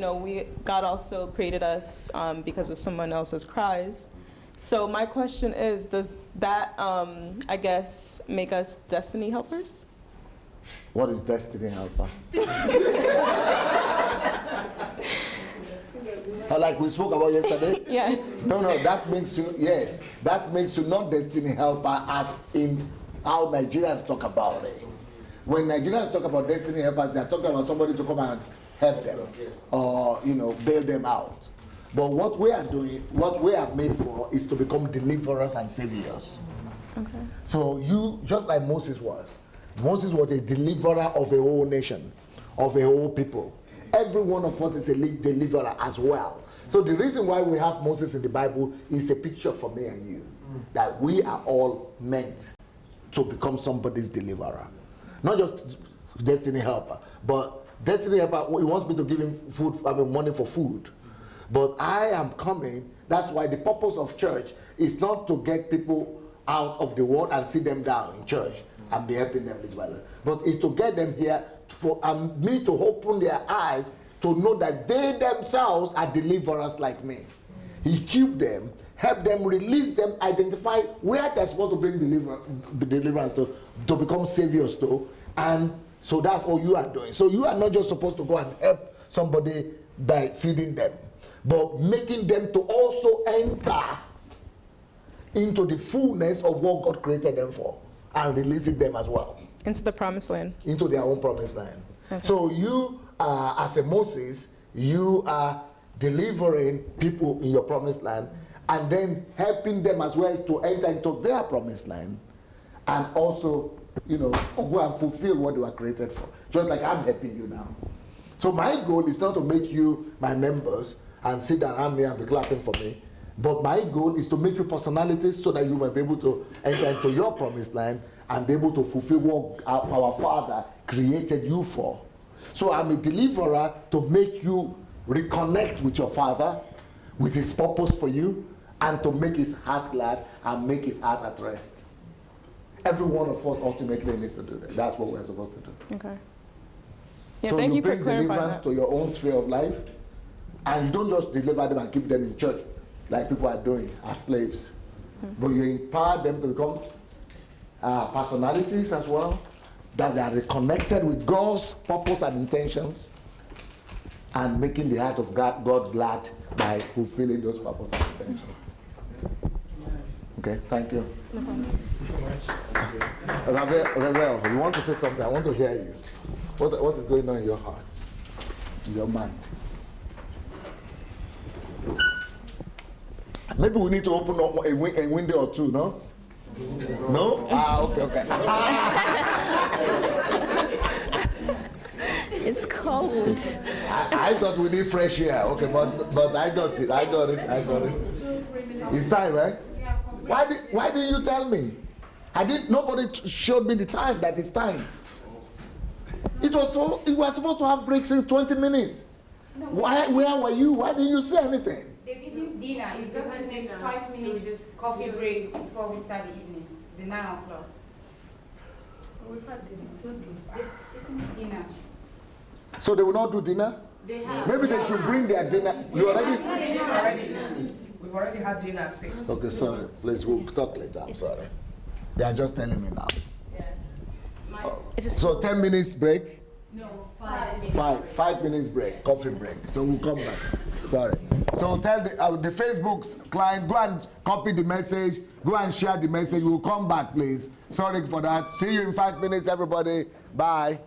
God also created us because of someone else's cries. So my question is, does that I guess make us destiny helpers? What is destiny helper? Like we spoke about yesterday? Yeah. No, that makes you not destiny helper as in how Nigerians talk about it. When Nigerians talk about destiny helpers, they're talking about somebody to come and help them or, bail them out. But what we are doing, what we are made for is to become deliverers and saviors. Okay. So you, just like Moses was a deliverer of a whole nation, of a whole people. Every one of us is a deliverer as well. So the reason why we have Moses in the Bible is a picture for me and you, that we are all meant to become somebody's deliverer. Not just destiny helper, but destiny helper, he wants me to give him food, money for food. But I am coming, that's why the purpose of church is not to get people out of the world and sit them down in church and be helping them little by little, but it's to get them here for me to open their eyes to know that they themselves are deliverers like me. He keep them, help them, release them, identify where they're supposed to bring deliverance to become saviors to, and so that's all you are doing. So you are not just supposed to go and help somebody by feeding them, but making them to also enter into the fullness of what God created them for, and releasing them as well. Into the promised land. Into their own promised land. Okay. So you, as a Moses, you are delivering people in your promised land, and then helping them as well to enter into their promised land, and also, go and fulfill what they were created for. Just like I'm helping you now. So my goal is not to make you my members and sit around me and be clapping for me, but my goal is to make you personalities so that you might be able to enter into your promised land and be able to fulfill what our Father created you for. So I'm a deliverer to make you reconnect with your Father, with his purpose for you, and to make his heart glad and make his heart at rest. Every one of us ultimately needs to do that. That's what we're supposed to do. Okay. Yeah, so thank you for bring clarifying deliverance that. to your own sphere of life, and you don't just deliver them and keep them in church like people are doing as slaves, but you empower them to become personalities as well, that they are reconnected with God's purpose and intentions, and making the heart of God glad by fulfilling those purposes and intentions. Okay, thank you. No problem. Ravel, you want to say something? I want to hear you. What is going on in your heart, in your mind? Maybe we need to open up a window or two, no? No? Okay. It's cold. I thought we need fresh air. Okay, but I got it. It's time, eh? Why didn't you tell me? Nobody showed me the time that it's time. It was supposed to have break since 20 minutes. Where were you? Why didn't you say anything? They've eaten dinner. It's just to take 5 minutes coffee break before we start the evening. The 9 o'clock. We've had dinner. It's okay. They've eaten dinner. So they will not do dinner? They have. Maybe they should bring their dinner. You already? We've already had dinner at 6. Okay, sorry. Please, we'll talk later. I'm sorry. They are just telling me now. So 10 minutes break? No, 5 minutes. 5 minutes break, coffee break. So we'll come back. Sorry. So tell the Facebook's client, go and copy the message, go and share the message. We'll come back, please. Sorry for that. See you in 5 minutes, everybody. Bye.